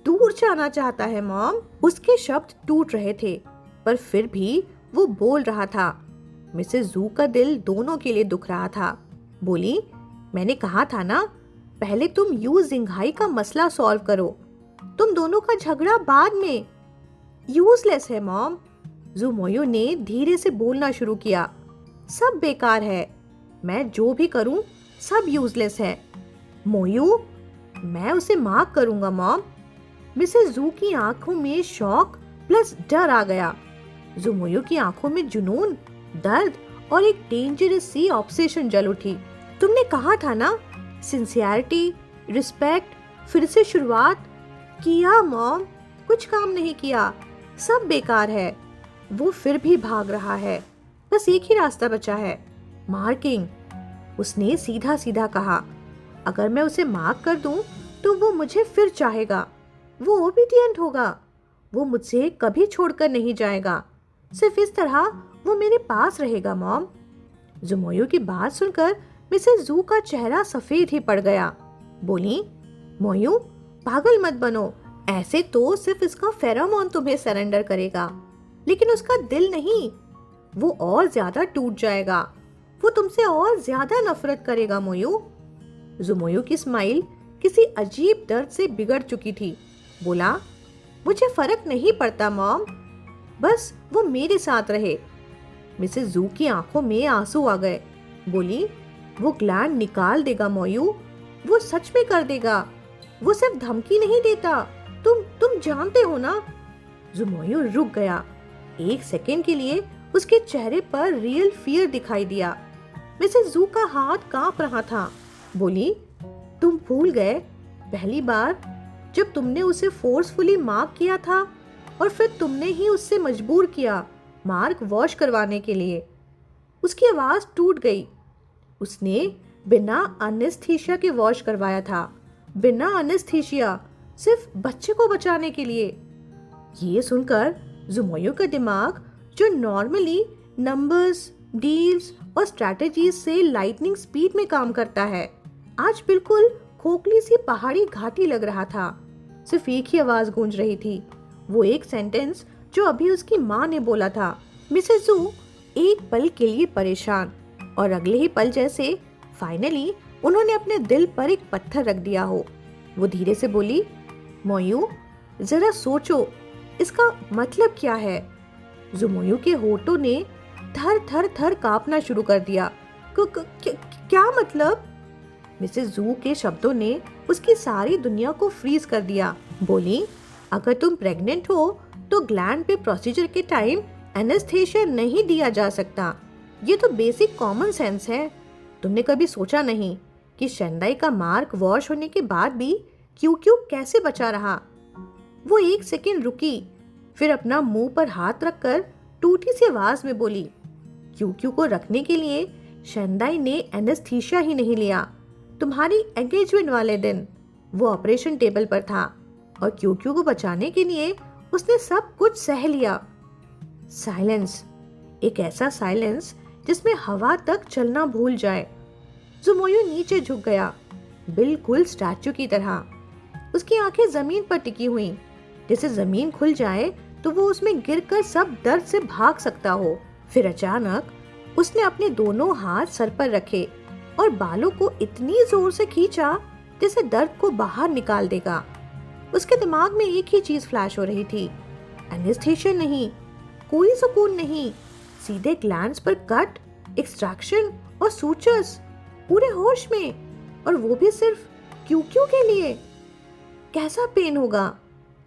दूर जाना चाहता है मॉम। उसके शब्द टूट रहे थे, पर फिर भी वो बोल रहा था। मिसेस जू का दिल दोनों के लिए दुख रहा था। बोली, मैंने कहा था ना, पहले तुम यू जिंघाई का मसला सॉल्व करो, तुम दोनों का झगड़ा बाद में। यूजलेस है मॉम, जू मोयू ने धीरे से बोलना शुरू किया। सब बेकार है, मैं जो भी करूं सब यूजलेस है। मोयू, मैं उसे माफ करूंगा मॉम। मिसेस जू की आंखों में शॉक प्लस डर आ गया। जू मोयू की आंखों में जुनून, दर्द और एक डेंजरस सी ऑब्सेशन जल उठी। तुमने कहा था ना, सिंसियरिटी, रिस्पेक्ट, फिर से शुरुआत। किया मॉम, कुछ काम नहीं किया, सब बेकार है। वो फिर भी भाग रहा है, बस एक ही रास्ता बचा है, मार्किंग। उसने सीधा सीधा कहा, अगर मैं उसे मार्क कर दूं तो वो मुझे फिर चाहेगा, वो ओबीडिएंट होगा, वो मुझसे कभी छोड़कर नहीं जाएगा। सिर्फ इस तरह वो मेरे पास रहेगा मॉम। जुमोयू की बात सुनकर मिसेस जू का चेहरा सफेद ही पड़ गया। बोली, मोयू, पागल मत बनो, ऐसे तो सिर्फ इसका फेरोमोन तुम्हें सरेंडर करेगा, लेकिन उसका दिल नहीं। वो और ज्यादा टूट जाएगा, वो तुमसे और ज्यादा नफरत करेगा मोयू। जुमोयू की स्माइल किसी अजीब दर्द से बिगड़ चुकी थी। बोला, मुझे फर्क नहीं पड़ता मॉम, बस वो मेरे साथ रहे। मिसेस जू की आंखों में आंसू आ गए। बोली, वो ग्लैंड निकाल देगा मोयू, वो सच में कर देगा, वो सिर्फ धमकी नहीं देता, तुम जानते हो ना। जुमोयू रुक गया, एक सेकंड के लिए उसके चेहरे पर रियल फियर दिखाई दिया। मिसेस जू का हाथ कांप रहा था। बोली, तुम भूल गए पहली बार जब तुमने उसे फोर्सफुली मार्क किया था और फिर तुमने ही उससे मजबूर किया मार्क वॉश करवाने के लिए। उसकी आवाज टूट गई। उसने बिना एनेस्थीसिया के वॉश करवाया था, बिना एनेस्थीसिया, सिर्फ बच्चे को बचाने के लिए। ये सुनकर जुमोयू का दिमाग, जो नॉर्मली नंबर्स, डील्स और स्ट्रैटेजीज से लाइटनिंग स्पीड में काम करता है, आज बिल्कुल खोखली सी पहाड़ी घाटी लग रहा था। सिर्फ एक ही आवाज गूंज रही थी, वो एक सेंटेंस जो अभी उसकी माँ ने बोला था। मिसेस जू एक पल के लिए परेशान, और अगले ही पल जैसे फाइनली उन्होंने अपने दिल पर एक पत्थर रख दिया हो। वो धीरे से बोली, मोयू जरा सोचो, इसका मतलब क्या है? जुमोयू के होठों ने थर थर थर कांपना शुरू कर दिया। क्या मतलब? मिसेस जू के शब्दों ने उसकी सारी दुनिया को फ्रीज कर दिया। बोली, अगर तुम प्रेग्नेंट हो तो ग्लैंड पे प्रोसीजर के टाइम एनेस्थीसिया नहीं दिया जा सकता। ये तो बेसिक कॉमन सेंस है। तुमने कभी सोचा नहीं कि शेंडाई का मार्क वॉश होने के बाद भी क्यू क्यू कैसे बचा रहा? वो एक सेकंड रुकी, फिर अपना मुंह पर हाथ रखकर टूटी सी आवाज में बोली, क्यू क्यू को रखने के लिए शेंडाई ने एनेस्थीसिया ही नहीं लिया। तुम्हारी एंगेजमेंट वाले दिन वो ऑपरेशन टेबल पर था और क्यू क्यू को बचाने के लिए उसने सब कुछ सह लिया। साइलेंस, एक ऐसा साइलेंस जिसमें हवा तक चलना भूल जाए। जुमोयू नीचे झुक गया, बिल्कुल स्टैचू की तरह। उसकी आंखें जमीन पर टिकी हुई, जैसे जमीन खुल जाए तो वो उसमें गिरकर सब दर्द से भाग सकता हो। फिर अचानक उसने अपने दोनों हाथ सर पर रखे और बालों को इतनी जोर से खींचा जैसे दर्द को बाहर निकाल देगा। उसके दिमाग में एक ही चीज फ्लैश हो रही थी, एनेस्थीसिया नहीं, कोई सुकून नहीं, सीधे ग्लैंड्स पर कट, एक्सट्रैक्शन और सूचर्स, पूरे होश में, और वो भी सिर्फ क्यू क्यू के लिए। कैसा पेन होगा,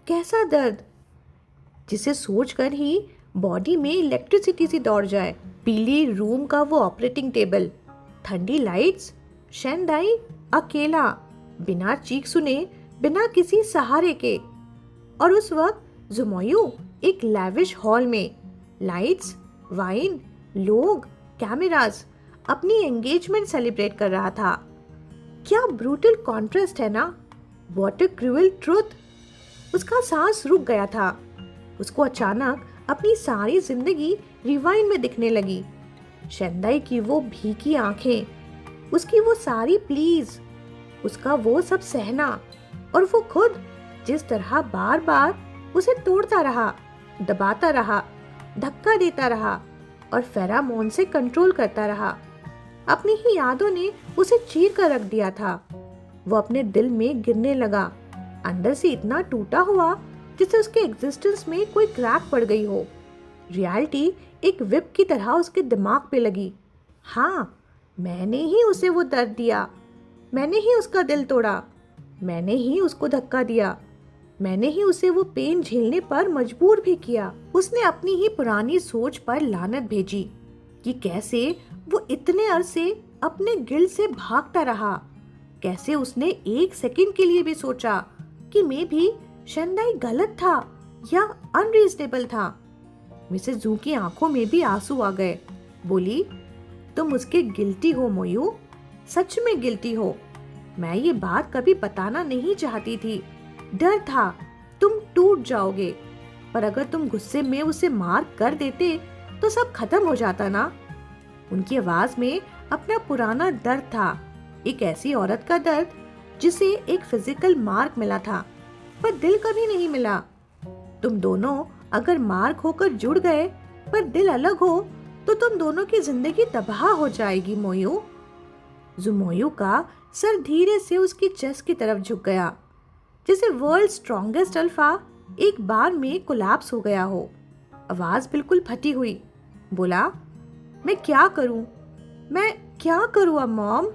कैसा दर्द, जिसे सोचकर ही बॉडी में इलेक्ट्रिसिटी सी दौड़ जाए। पीली रूम का वो ऑपरेटिंग टेबल, ठंडी लाइट्स, शेंडाई अकेला, बिना चीख सुने, बिना किसी सहारे के। और उस वक्त जुमोयू एक लैविश हॉल में, लाइट्स, वाइन, लोग, कैमरास, अपनी एंगेजमेंट सेलिब्रेट कर रहा था। क्या ब्रूटल कॉन्ट्रास्ट है ना? What a cruel truth. उसका सांस रुक गया था। उसको अचानक अपनी सारी जिंदगी रिवाइंड में दिखने लगी। शेंडाई की वो भीगी आंखें, उसकी वो सारी प्लीज, उसका वो सब सहना, और वो खुद जिस तरह बार बार उसे तोड़ता रहा, दबाता रहा, धक्का देता रहा और फेरामोन से कंट्रोल करता रहा। अपनी ही यादों ने उसे चीर कर रख दिया था। वो अपने दिल में गिरने लगा, अंदर से इतना टूटा हुआ जिससे उसके एग्जिस्टेंस में कोई क्रैक पड़ गई हो। रियलिटी एक विप की तरह उसके दिमाग पे लगी। हाँ, मैंने ही उसे वो दर्द दिया, मैंने ही उसका दिल तोड़ा, मैंने ही उसको धक्का दिया, मैंने ही उसे वो पेन झेलने पर मजबूर भी किया। उसने अपनी ही पुरानी सोच पर लानत भेजी कि कैसे वो इतने अरसे अपने गिल्ट से भागता रहा। कैसे उसने एक सेकंड के लिए भी सोचा कि मैं भी शेंडाई गलत था या अनरीजनेबल था। मिसेस जू की आंखों में भी आंसू आ गए। बोली, तुम उसके गिल्टी हो मोयू, सच में गिल्टी हो। मैं ये बात कभी बताना नहीं चाहती थी, डर था तुम टूट जाओगे, पर अगर तुम गुस्से में उसे मार कर देते तो सब खत्म हो जाता ना। उनकी आवाज में अपना पुराना दर्द था, एक ऐसी औरत का दर्द जिसे एक फिजिकल मार्क मिला था पर दिल कभी नहीं मिला। तुम दोनों अगर मार्क होकर जुड़ गए पर दिल अलग हो तो तुम दोनों की जिंदगी तबाह हो जाएगी मोयू। जुमोयू का सर धीरे से उसकी चेस्ट की तरफ झुक गया, जैसे वर्ल्ड स्ट्रॉन्गेस्ट अल्फा एक बार में कोलैप्स हो गया हो। आवाज बिल्कुल फटी हुई। बोला, मैं क्या करूं, मैं क्या करूं अब मॉम?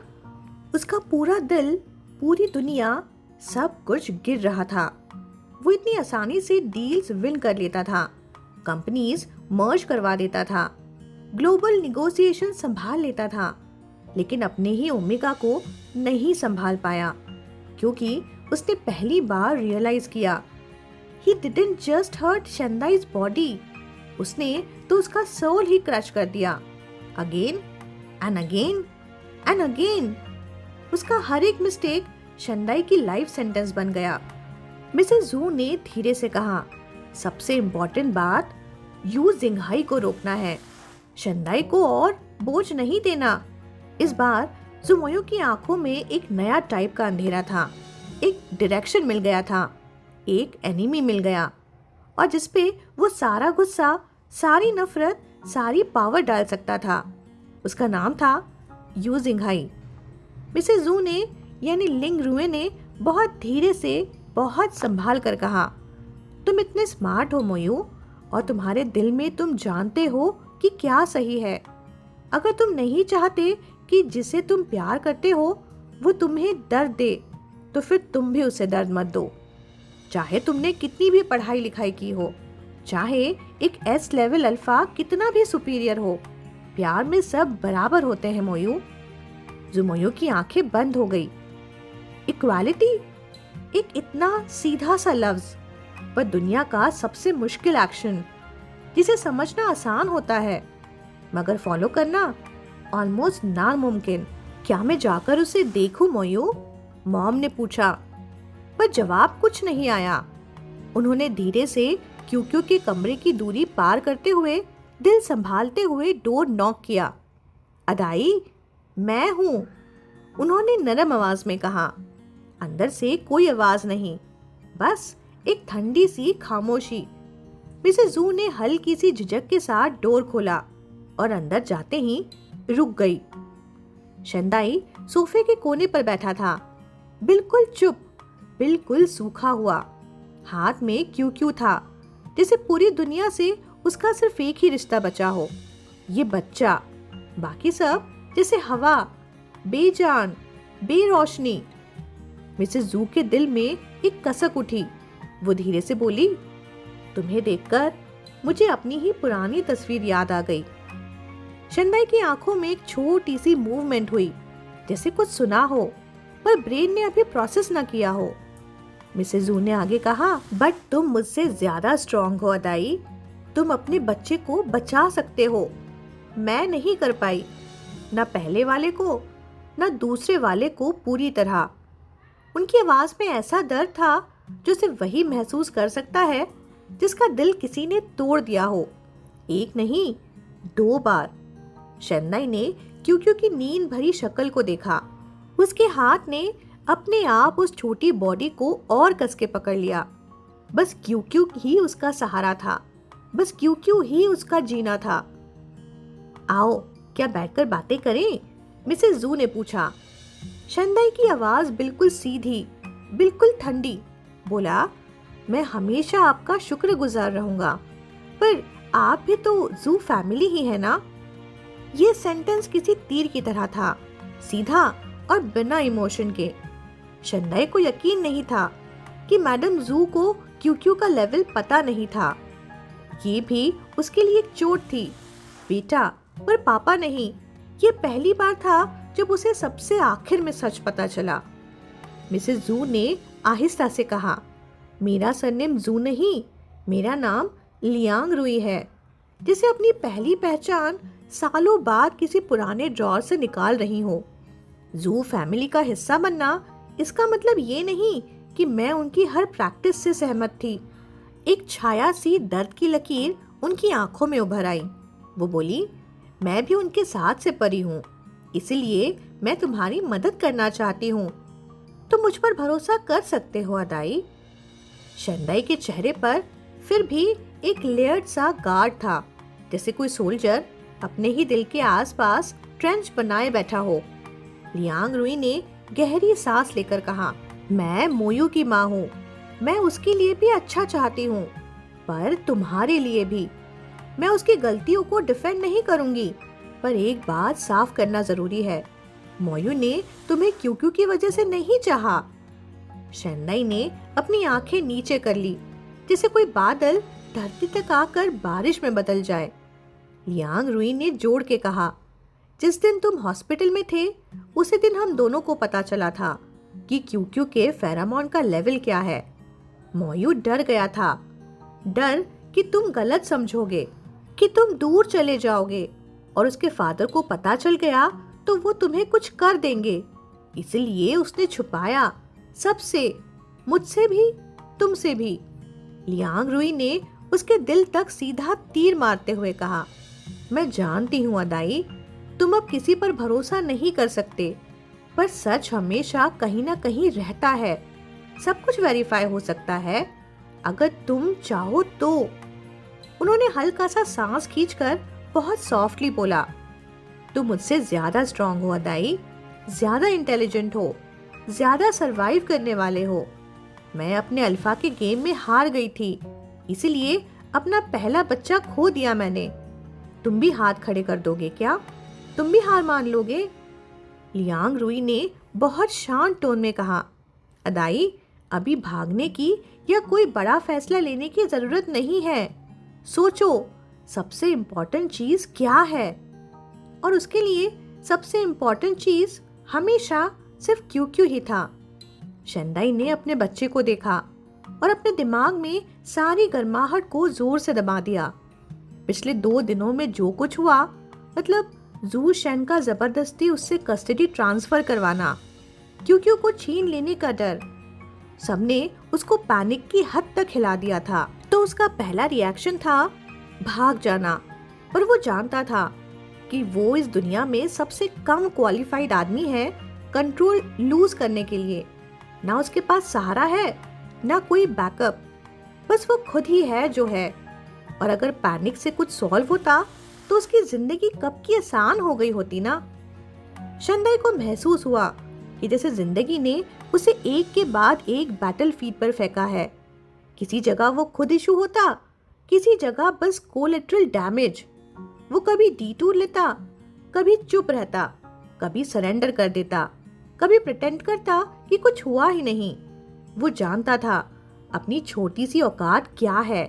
उसका पूरा दिल, पूरी दुनिया, सब कुछ गिर रहा था। वो इतनी आसानी से डील्स विन कर लेता था। कंपनीज मर्ज करवा देता था, ग्लोबल निगोशिएशन संभाल लेता था, लेकिन अपने ही ओमेगा को नहीं संभाल पाया, क्योंकि उसने पहली बार रियलाइज किया he didn't just hurt Shandai's body, उसने तो उसका सोल ही क्रश कर दिया। Again and again and again उसका हर एक मिस्टेक शंदाई की लाइफ सेंटेंस बन गया। मिसेस जू ने धीरे से कहा, सबसे इम्पोर्टेंट बात, यू जिंगहाई को रोकना है, शंदाई को और बोझ नहीं देना। इस बार जुमोयो की आंखों में एक नया टाइप का अंधेरा था, एक डायरेक्शन मिल गया था, एक एनिमी मिल गया, और जिसपे वो सारा गुस्सा, सारी नफरत, सारी पावर डाल सकता था। उसका नाम था यू जिंगहाई। मिसेस जू ने यानी लिंग रुए ने बहुत धीरे से, बहुत संभाल कर कहा, तुम इतने स्मार्ट हो मोयू, और तुम्हारे दिल में तुम जानते हो कि क्या सही है। अगर तुम नहीं चाहते कि जिसे तुम प्यार करते हो वो तुम्हें दर्द दे, तो फिर तुम भी उसे दर्द मत दो। चाहे तुमने कितनी भी पढ़ाई लिखाई की हो, चाहे एक एस लेवल अल्फा कितना भी सुपीरियर हो, प्यार में सब बराबर होते हैं मोयू। जुमोयो की आंखें बंद हो गई। इक्वालिटी, एक इतना सीधा सा लफ्ज, पर दुनिया का सबसे मुश्किल एक्शन, जिसे समझना आसान होता है मगर फॉलो करना ऑलमोस्ट नामुमकिन। क्या मैं जाकर उसे देखूं मोयू? मॉम ने पूछा, पर जवाब कुछ नहीं आया। उन्होंने धीरे से क्यूक्यू के कमरे की दूरी पार करते हुए, दिल संभालते हुए डोर नॉक किया। अदाई, मैं हूँ, उन्होंने नरम आवाज में कहा। अंदर से कोई आवाज नहीं, बस एक ठंडी सी खामोशी। मिसेस जू ने हल्की सी झिझक के साथ डोर खोला और अंदर जाते ही रुक गई। शंदाई सोफे के कोने पर बैठा था, बिल्कुल चुप, बिल्कुल सूखा हुआ। हाथ में क्यू था, जैसे पूरी दुनिया से उसका सिर्फ एक ही रिश्ता बचा हो, ये बच्चा। बाकी सब जैसे हवा, बेजान, बेरोशनी। मिसेस जू के दिल में एक कसक उठी। वो धीरे से बोली, तुम्हें देखकर मुझे अपनी ही पुरानी तस्वीर याद आ गई। शंदाई की आंखों में एक छोटी सी मूवमेंट हुई, जैसे कुछ सुना हो पर ब्रेन ने अभी प्रोसेस न किया हो। मिसेस जू ने आगे कहा, बट तुम मुझसे ज्यादा स्ट्रॉन्ग हो अदाई, तुम अपने बच्चे को बचा सकते हो। मैं नहीं कर पाई, न पहले वाले को न दूसरे वाले को पूरी तरह। उनकी आवाज में ऐसा दर्द था जो सिर्फ वही महसूस कर सकता है जिसका दिल किसी ने तोड़ दिया हो। एक नहीं, 2 बार। शंदाई ने क्यूक्यू की नींद भरी शक्ल को देखा। उसके हाथ ने अपने आप उस छोटी बॉडी को और कस के पकड़ लिया। बस क्यूक्यू ही उसका सहारा था, बस क्यूक्यू ही उसका जीना था। आओ, क्या बैठकर बातें करें? मिसेस जू ने पूछा। शंदाई की आवाज बिल्कुल सीधी, बिल्कुल ठंडी। बोला, मैं हमेशा आपका शुक्रगुजार रहूंगा, पर आप भी तो जू फैमिली ही है ना? ये सेंटेंस किसी तीर की तरह था, सीधा और बिना इमोशन के। शंदाई को यकीन नहीं था कि मैडम जू को क्यूक्यू का लेवल पता नहीं था। ये भी उसके लिए एक चोट थी। बेटा पर पापा नहीं। ये पहली बार था जब उसे सबसे आखिर में सच पता चला। मिसेस जू ने आहिस्ता से कहा, मेरा सरनेम जू नहीं, मेरा नाम लियांग रुई है, जिसे अपनी पहली पहचान सालों बाद किसी पुराने ड्रॉर से निकाल रही हो। जू फैमिली का हिस्सा बनना, इसका मतलब ये नहीं कि मैं उनकी हर प्रैक्टिस से सहमत थी। एक छाया सी दर्द की लकीर उनकी आंखों में उभर आई। वो बोली, मैं भी उनके साथ से परी हूँ, इसलिए मैं तुम्हारी मदद करना चाहती हूँ। तुम मुझ पर भरोसा कर सकते हो अदाई। शंदाई के चेहरे पर फिर भी एक लेयर्ड सा गार्ड था, जैसे कोई सोल्जर अपने ही दिल के आसपास ट्रेंच बनाए बैठा हो। लियांग रुई ने गहरी सांस लेकर कहा, मैं मोयू की माँ हूँ, मैं उसके लिए भी अच्छा चाहती हूँ, पर तुम्हारे लिए भी। मैं उसकी गलतियों को डिफेंड नहीं करूंगी, पर एक बात साफ करना जरूरी है, मोयू ने तुम्हें क्यूक्यू की वजह से नहीं चाहा। शंदाई ने अपनी आंखें नीचे कर ली, जैसे कोई बादल धरती तक आकर बारिश में बदल जाए। लियांग रुई ने जोड़ के कहा, जिस दिन तुम हॉस्पिटल में थे उसी दिन हम दोनों को पता चला था कि क्यूक्यू के फेरामोन का लेवल क्या है। मोयू डर गया था, डर कि तुम गलत समझोगे, कि तुम दूर चले जाओगे और उसके फादर को पता चल गया तो वो तुम्हें कुछ कर देंगे। इसलिए उसने छुपाया, सबसे, मुझसे भी, तुमसे भी। लियांग रुई ने उसके दिल तक सीधा तीर मारते हुए कहा, मैं जानती हूँ अदाई, तुम अब किसी पर भरोसा नहीं कर सकते, पर सच हमेशा कहीं ना कहीं रहता है। सब कुछ वेरीफाई हो सकता है अगर तुम चाहो तो। उन्होंने हल्का सा सांस खींचकर बहुत सॉफ्टली बोला, तुम मुझसे ज्यादा स्ट्रांग हो अदाई, ज्यादा इंटेलिजेंट हो, ज्यादा सरवाइव करने वाले हो। मैं अपने अल्फा के गेम में हार गई थी, इसीलिए अपना पहला बच्चा खो दिया मैंने। तुम भी हाथ खड़े कर दोगे क्या? तुम भी हार मान लोगे? लियांग रुई ने बहुत शांत टोन में कहा, अदाई, अभी भागने की या कोई बड़ा फैसला लेने की जरूरत नहीं है। सोचो, सबसे इम्पोर्टेंट चीज क्या है? और उसके लिए सबसे इम्पोर्टेंट चीज हमेशा सिर्फ क्यूक्यू ही था। शेंदाई ने अपने बच्चे को देखा और अपने दिमाग में सारी गर्माहट को जोर से दबा दिया। पिछले 2 दिनों में जो कुछ हुआ, मतलब जू शेन का जबरदस्ती उससे कस्टडी ट्रांसफर करवाना, क्यूक्यू को छीन लेने का डर, सबने उसको पैनिक की हद तक हिला दिया था। तो उसका पहला रिएक्शन था भाग जाना, पर वो जानता था कि वो इस दुनिया में सबसे कम क्वालिफाइड आदमी है कंट्रोल लूज करने के लिए। ना उसके पास सहारा है, ना कोई बैकअप, बस वो खुद ही है जो है। और अगर पैनिक से कुछ सॉल्व होता तो उसकी जिंदगी कब की आसान हो गई होती ना। शेंदाई को महसूस हुआ कि जैसे जिंदगी ने उसे एक के बाद एक बैटलफील्ड पर फेंका है। किसी जगह वो खुद इशू होता, किसी जगह बस कोलेटरल डैमेज। वो कभी डिटूर लेता, कभी चुप रहता, कभी सरेंडर कर देता, कभी प्रिटेंड करता कि कुछ हुआ ही नहीं। वो जानता था अपनी छोटी सी औकात क्या है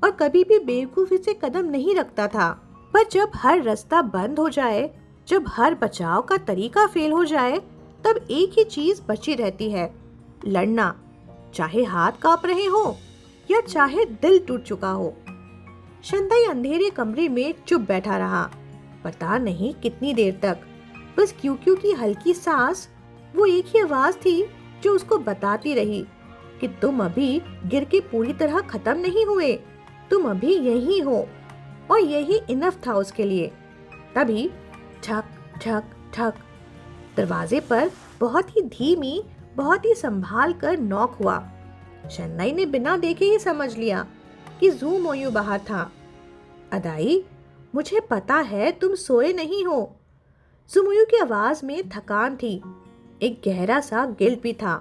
और कभी भी बेवकूफी से कदम नहीं रखता था। पर जब हर रास्ता बंद हो जाए, जब हर बचाव का तरीका फेल हो जाए, तब एक ही चीज बची रहती है, लड़ना, चाहे हाथ कांप रहे हो या चाहे दिल टूट चुका हो। शेंदाई अंधेरे कमरे में चुप बैठा रहा, पता नहीं कितनी देर तक। बस क्यूक्यू की हल्की सांस, वो एक ही आवाज थी जो उसको बताती रही कि तुम अभी गिर के पूरी तरह खत्म नहीं हुए, तुम अभी यही हो। और यही इनफ था उसके लिए। तभी ठक ठक ठक दरवाजे पर बहुत ही धीमी, बहुत ही संभाल कर नॉक हुआ। शेंदाई ने बिना देखे ही समझ लिया कि जू मोयू बाहर था। अदाई, मुझे पता है तुम सोए नहीं हो। जू मोयू की आवाज में थकान थी, एक गहरा सा गिल्ट भी था।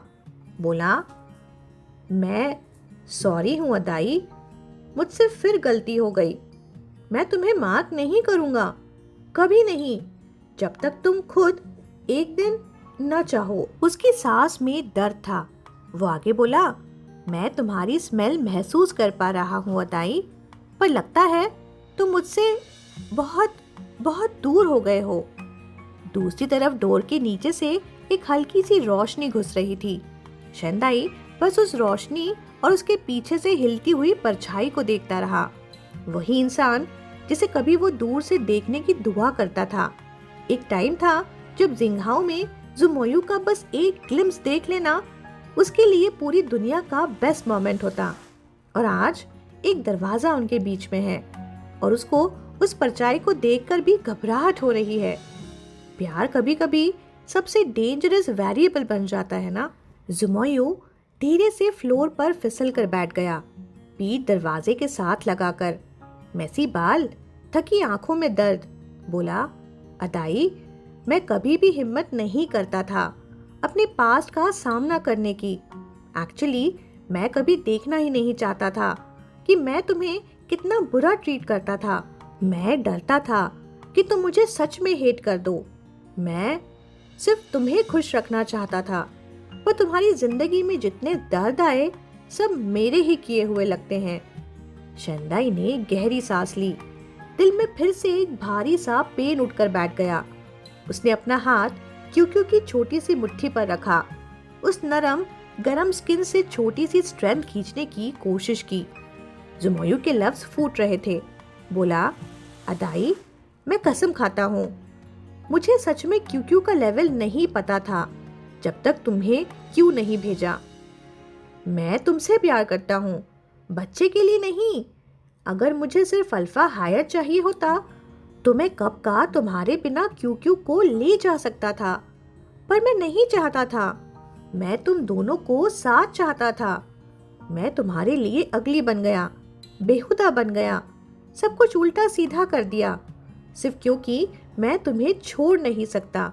बोला, मैं सॉरी हूँ अदाई, मुझसे फिर गलती हो गई। मैं तुम्हें माफ नहीं करूंगा, कभी नहीं, जब तक तुम खुद एक दिन न चाहो। उसकी सांस में दर्द था। वो आगे बोला, मैं तुम्हारी स्मेल महसूस कर पा रहा हूँ अदाई, पर लगता है तुम मुझसे बहुत बहुत दूर हो गए हो। दूसरी तरफ डोर के नीचे से एक हल्की सी रोशनी घुस रही थी। शेंदाई बस उस रोशनी और उसके पीछे से हिलती हुई परछाई को देखता रहा। वही इंसान जिसे कभी वो दूर से देखने की दुआ करता था। एक टाइम था जब जिंगहाओ में जुमोयू का बस एक ग्लिम्स देख लेना उसके लिए पूरी दुनिया का बेस्ट मोमेंट होता। और आज एक दरवाजा उनके बीच में है और उसको उस परछाई को देखकर भी घबराहट हो रही है। प्यार कभी कभी सबसे डेंजरस वेरिएबल बन जाता है ना। जुमोयू धीरे से फ्लोर पर फिसल कर बैठ गया, पीठ दरवाजे के साथ लगाकर, मैसी बाल, थकी आंखों में दर्द। बोला, अदाई, मैं कभी भी हिम्मत नहीं करता था अपने पास्ट का सामना करने की। एक्चुअली मैं कभी देखना ही नहीं चाहता था कि मैं तुम्हें कितना बुरा ट्रीट करता था। मैं डरता था कि तुम मुझे सच में हेट कर दो। मैं सिर्फ तुम्हें खुश रखना चाहता था, पर तुम्हारी जिंदगी में जितने दर्द आए सब मेरे ही किए हुए लगते हैं। शेंदाई ने गहरी सांस ली। दिल में फिर से एक भारी सा पेन उठकर बैठ गया। उसने अपना हाथ क्यूक्यू की छोटी सी मुट्ठी पर रखा। उस नरम गरम स्किन से छोटी सी स्ट्रेंथ खींचने की कोशिश की। जुमोयू के लफ्ज फूट रहे थे। बोला, अदाई, मैं कसम खाता हूँ, मुझे सच में क्यूक्यू का लेवल नहीं पता था जब तक तुम्हें क्यों नहीं भेजा। मैं तुमसे प्यार करता हूँ, बच्चे के लिए नहीं। अगर मुझे सिर्फ अल्फा हायर चाहिए होता तो मैं कब का तुम्हारे बिना क्यूक्यू को ले जा सकता था, पर मैं नहीं चाहता था। मैं तुम दोनों को साथ चाहता था। मैं तुम्हारे लिए अगली बन गया, बेहुदा बन गया, सब कुछ उल्टा सीधा कर दिया, सिर्फ क्योंकि मैं तुम्हें छोड़ नहीं सकता।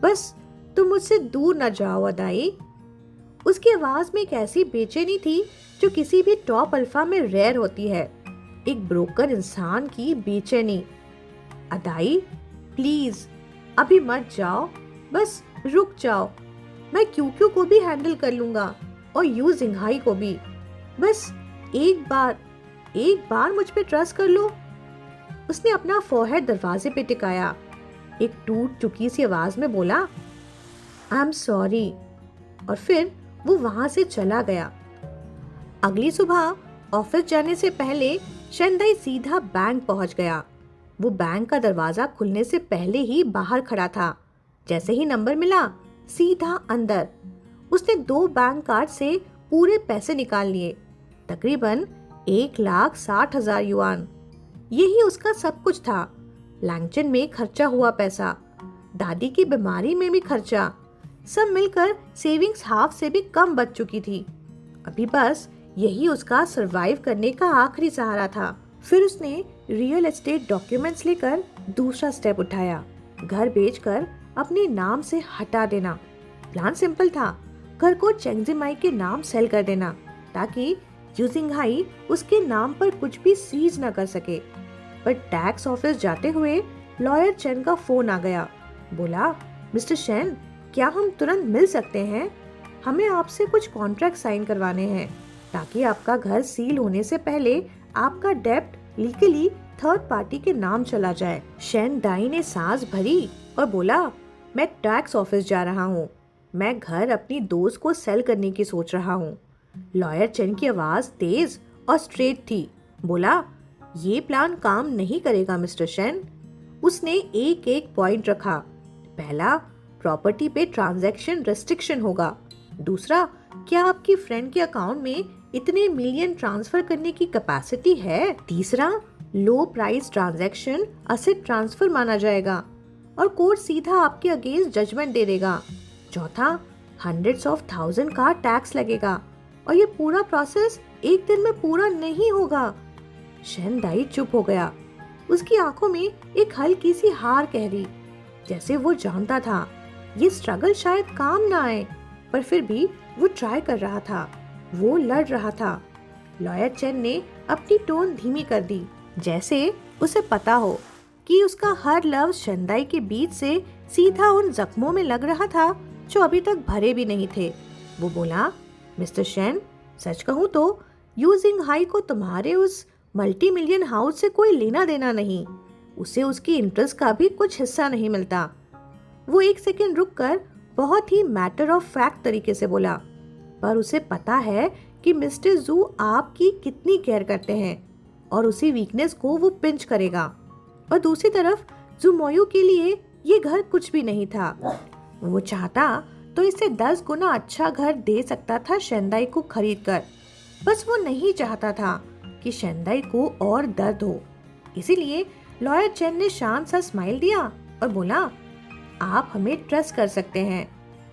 बस तुम मुझसे दूर न जाओ अदाई। उसकी आवाज में एक ऐसी बेचैनी थी जो किसी भी टॉप अल्फा में रेयर होती है, एक ब्रोकन इंसान की बेचैनी। अदाई, प्लीज अभी मत जाओ, बस रुक जाओ। मैं क्यूक्यू को भी हैंडल कर लूंगा और यू जिंघाई को भी। बस एक बार मुझ पे ट्रस्ट कर लो। उसने अपना फोरहेड दरवाजे पे टिकाया। एक टूट चुकी सी आवाज में बोला, आई एम सॉरी, और फिर वो वहां से चला गया। अगली सुबह ऑफिस जाने से पहले शेंदाई सीधा बैंक पहुंच गया। वो बैंक का दरवाजा खुलने से पहले ही बाहर खड़ा था। जैसे ही नंबर मिला, सीधा अंदर। उसने 2 बैंक कार्ड से पूरे पैसे निकाल लिए, तकरीबन 1,60,000 युआन। यही उसका सब कुछ था। लैंगचन में खर्चा हुआ पैसा, दादी की बीमारी में भी खर्चा, सब मिलकर सेविंग्स हाफ से भी कम बच चुकी थी। अभी बस यही उसका सरवाइव करने का आखिरी सहारा था। फिर उसने रियल एस्टेट डॉक्यूमेंट्स लेकर दूसरा स्टेप उठाया, घर बेचकर अपने नाम से हटा देना। प्लान सिंपल था, घर को चेंगजिमाई के नाम सेल कर देना ताकि यूजिंघाई उसके नाम पर कुछ भी सीज न कर सके। पर टैक्स ऑफिस जाते हुए लॉयर चेन का फोन आ गया। बोला, मिस्टर शेन, क्या हम तुरंत मिल सकते हैं? हमें आपसे कुछ कॉन्ट्रैक्ट साइन करवाने हैं ताकि आपका घर सील होने से पहले आपका डेब्ट लीगली थर्ड पार्टी के नाम चला जाए। शेन दाई ने सांस भरी और बोला, मैं टैक्स ऑफिस जा रहा हूँ। मैं घर अपनी दोस्त को सेल करने की सोच रहा हूँ। लॉयर चेन की आवाज तेज और स्ट्रेट थी। बोला, ये प्लान काम नहीं करेगा मिस्टर शेन। उसने एक एक पॉइंट रखा। पहला, प्रॉपर्टी पे ट्रांजैक्शन रेस्ट्रिक्शन होगा। दूसरा, क्या आपकी फ्रेंड के अकाउंट में इतने मिलियन ट्रांसफर करने की कैपेसिटी है? तीसरा, लो प्राइस ट्रांजैक्शन असेट ट्रांसफर माना जाएगा और कोर्ट सीधा आपके अगेंस्ट जजमेंट दे देगा। चौथा, हंड्रेड्स ऑफ थाउजेंड का टैक्स लगेगा और ये पूरा प्रोसेस एक दिन में पूरा नहीं होगा। शेन दाई चुप हो गया। उसकी आंखों में एक हल्की सी हार गहरी, जैसे वो जानता था ये स्ट्रगल शायद काम ना आए, पर फिर भी वो ट्राई कर रहा था, वो लड़ रहा था। लॉयर चेन ने अपनी टोन धीमी कर दी, जैसे उसे पता हो कि उसका हर लफ्ज शेंदाई के बीच से सीधा उन जख्मों में लग रहा था जो अभी तक भरे भी नहीं थे। वो बोला, मिस्टर शेन, सच कहूँ तो यू जिंघाई को तुम्हारे उस मल्टी मिलियन हाउस से कोई लेना देना नहीं। उसे उसकी इंटरेस्ट का भी कुछ हिस्सा नहीं मिलता। वो एक सेकंड रुककर बहुत ही मैटर ऑफ फैक्ट तरीके से बोला, पर उसे पता है कि मिस्टर जू आपकी कितनी केयर करते हैं और उसी वीकनेस को वो पिंच करेगा। और दूसरी तरफ जुमोयू के लिए ये घर कुछ भी नहीं था। वो चाहता तो इसे 10 गुना अच्छा घर दे सकता था शेंदाई को खरीद कर। बस वो नहीं चाहता था कि शेंदाई को और दर्द हो। इसीलिए लॉयर चेन ने शांत सा स्माइल दिया और बोला, आप हमें ट्रस्ट कर सकते हैं,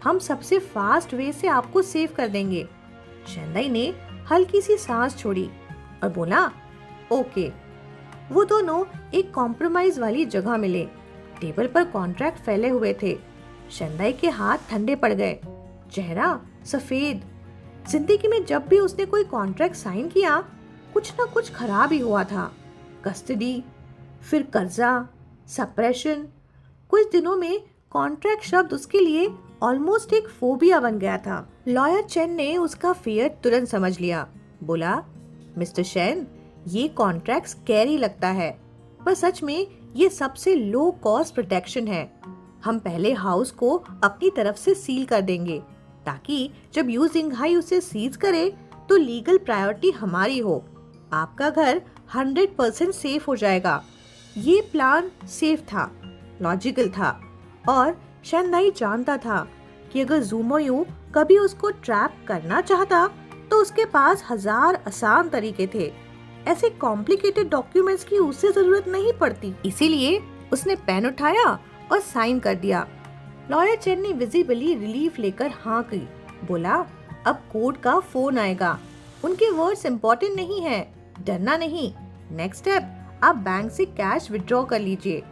हम सबसे फास्ट वे से आपको सेव कर देंगे। शेंदाई ने हल्की सी सांस छोड़ी और बोला, ओके। वो दोनों एक कॉम्प्रोमाइज वाली जगह मिले। टेबल पर कॉन्ट्रैक्ट फैले हुए थे। शेंदाई के हाथ ठंडे पड़ गए, चेहरा सफेद। जिंदगी में जब भी उसने कोई कॉन्ट्रैक्ट साइन किया, कुछ ना कुछ खराब ही हुआ था। कस्टडी, फिर कर्जा, सप्रेशन। कुछ दिनों में कॉन्ट्रैक्ट शब्द उसके लिए ऑलमोस्ट एक फोबिया बन गया था। लॉयर चेन ने उसका फियर तुरंत समझ लिया। बोला, मिस्टर शेन, ये कॉन्ट्रैक्ट स्कैरी लगता है, पर सच में ये सबसे लो कॉस्ट प्रोटेक्शन है। हम पहले हाउस को अपनी तरफ से सील कर देंगे ताकि जब यू जिंगहाई उसे सीज करे तो लीगल प्रायोरिटी हमारी हो। आपका घर 100% सेफ हो जाएगा। ये प्लान सेफ था, लॉजिकल था और शेंदाई जानता था कि अगर ज़ूमोयू कभी उसको ट्रैप करना चाहता तो उसके पास 1000 आसान तरीके थे। ऐसे कॉम्प्लिकेटेड डॉक्यूमेंट्स की उसे जरूरत नहीं पड़ती। इसीलिए उसने पेन उठाया और साइन कर दिया। लॉयर चेन ने विजिबली रिलीफ लेकर हाँ की, बोला अब कोर्ट का फोन आएगा। उनके वर्ड्स इम्पोर्टेंट नहीं है, डरना नहीं। नेक्स्ट स्टेप, आप बैंक से कैश विड्रॉ कर लीजिए।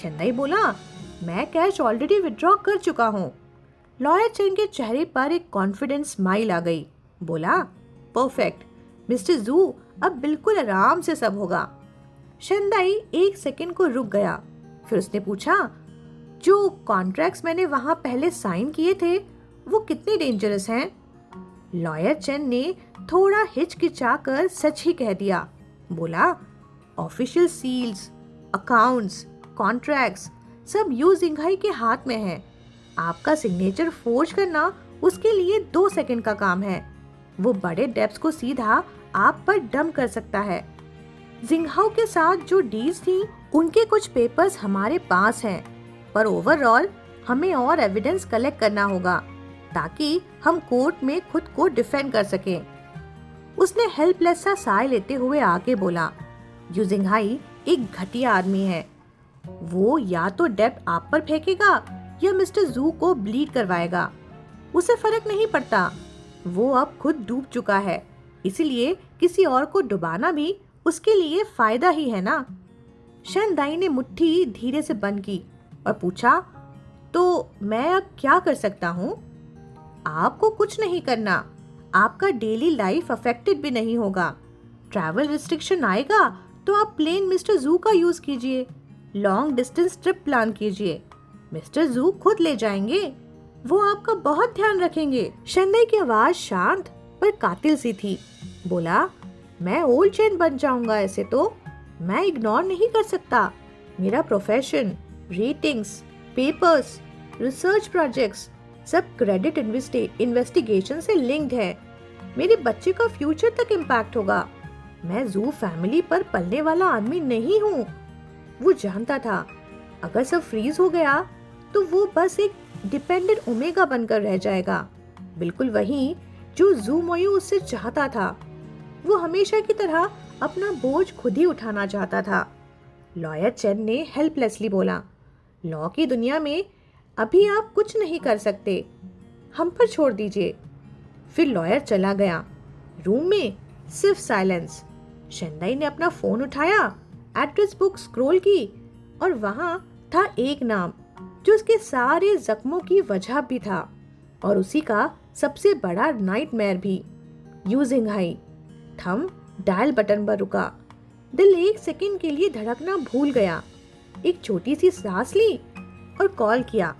शेंदाई बोला मैं कैश ऑलरेडी विड्रॉ कर चुका हूँ। लॉयर चेन के चेहरे पर एक कॉन्फिडेंस स्माइल आ गई। बोला परफेक्ट मिस्टर जू, अब बिल्कुल आराम से सब होगा। शेंदाई एक सेकंड को रुक गया, फिर उसने पूछा जो कॉन्ट्रैक्ट्स मैंने वहां पहले साइन किए थे वो कितने डेंजरस हैं? लॉयर चेन ने थोड़ा हिचकिचाकर सच ही कह दिया। बोला ऑफिशियल सील्स, अकाउंट्स, कॉन्ट्रैक्ट्स सब यू जिंगहाई के हाथ में है। आपका सिग्नेचर फोर्ज करना उसके लिए 2 सेकंड का काम है। वो बड़े डेब्ट्स को सीधा आप पर डंप कर सकता है। जिंगहाओ के साथ जो डील्स थी उनके कुछ पेपर्स हमारे पास हैं, पर ओवरऑल हमें और एविडेंस कलेक्ट करना होगा ताकि हम कोर्ट में खुद को डिफेंड कर सकें। उसने हेल्पलेस सा साय लेते हुए आगे बोला यू जिंगहाई एक घटिया आदमी है। वो या तो डेब्ट आप पर फेंकेगा या मिस्टर जू को ब्लीड करवाएगा। उसे फर्क नहीं पड़ता, वो अब खुद डूब चुका है, इसलिए किसी और को डुबाना भी उसके लिए फायदा ही है ना। शेंदाई ने मुट्ठी धीरे से बंद की और पूछा तो मैं अब क्या कर सकता हूँ? आपको कुछ नहीं करना, आपका डेली लाइफ अफेक्टेड भी नहीं होगा। ट्रैवल रिस्ट्रिक्शन आएगा तो आप प्लेन मिस्टर जू का यूज कीजिए, लॉन्ग डिस्टेंस ट्रिप प्लान कीजिए। मिस्टर जू खुद ले जाएंगे, वो आपका बहुत ध्यान रखेंगे। शेंदाई की आवाज शांत पर कातिल सी थी। बोला मैं ओल्ड चेन बन जाऊंगा ऐसे तो मैं इग्नोर नहीं कर सकता। मेरा profession, ratings, papers, research projects सब क्रेडिट इन्वेस्टिगेशन से लिंक्ड है। मेरे बच्चे का फ्यूचर तक इम्पैक्ट होगा। मैं जू फैमिली पर पलने वाला आदमी नहीं हूँ। वो जानता था अगर सब फ्रीज हो गया तो वो बस एक डिपेंडेंट ओमेगा बनकर रह जाएगा, बिल्कुल वही जो ज़ूमोयू उससे चाहता था। वो हमेशा की तरह अपना बोझ खुद ही उठाना चाहता था। लॉयर चेन ने हेल्पलेसली बोला लॉ की दुनिया में अभी आप कुछ नहीं कर सकते, हम पर छोड़ दीजिए। फिर लॉयर चला गया। रूम में सिर्फ साइलेंस। शेंदाई ने अपना फोन उठाया, एड्रेस बुक स्क्रॉल की और वहां था एक नाम जो उसके सारे जख्मों की वजह भी था और उसी का सबसे बड़ा नाइटमेयर भी, you Jinghai. Thumb dial button पर रुका। दिल एक सेकंड के लिए धड़कना भूल गया। एक छोटी सी सांस ली और कॉल किया।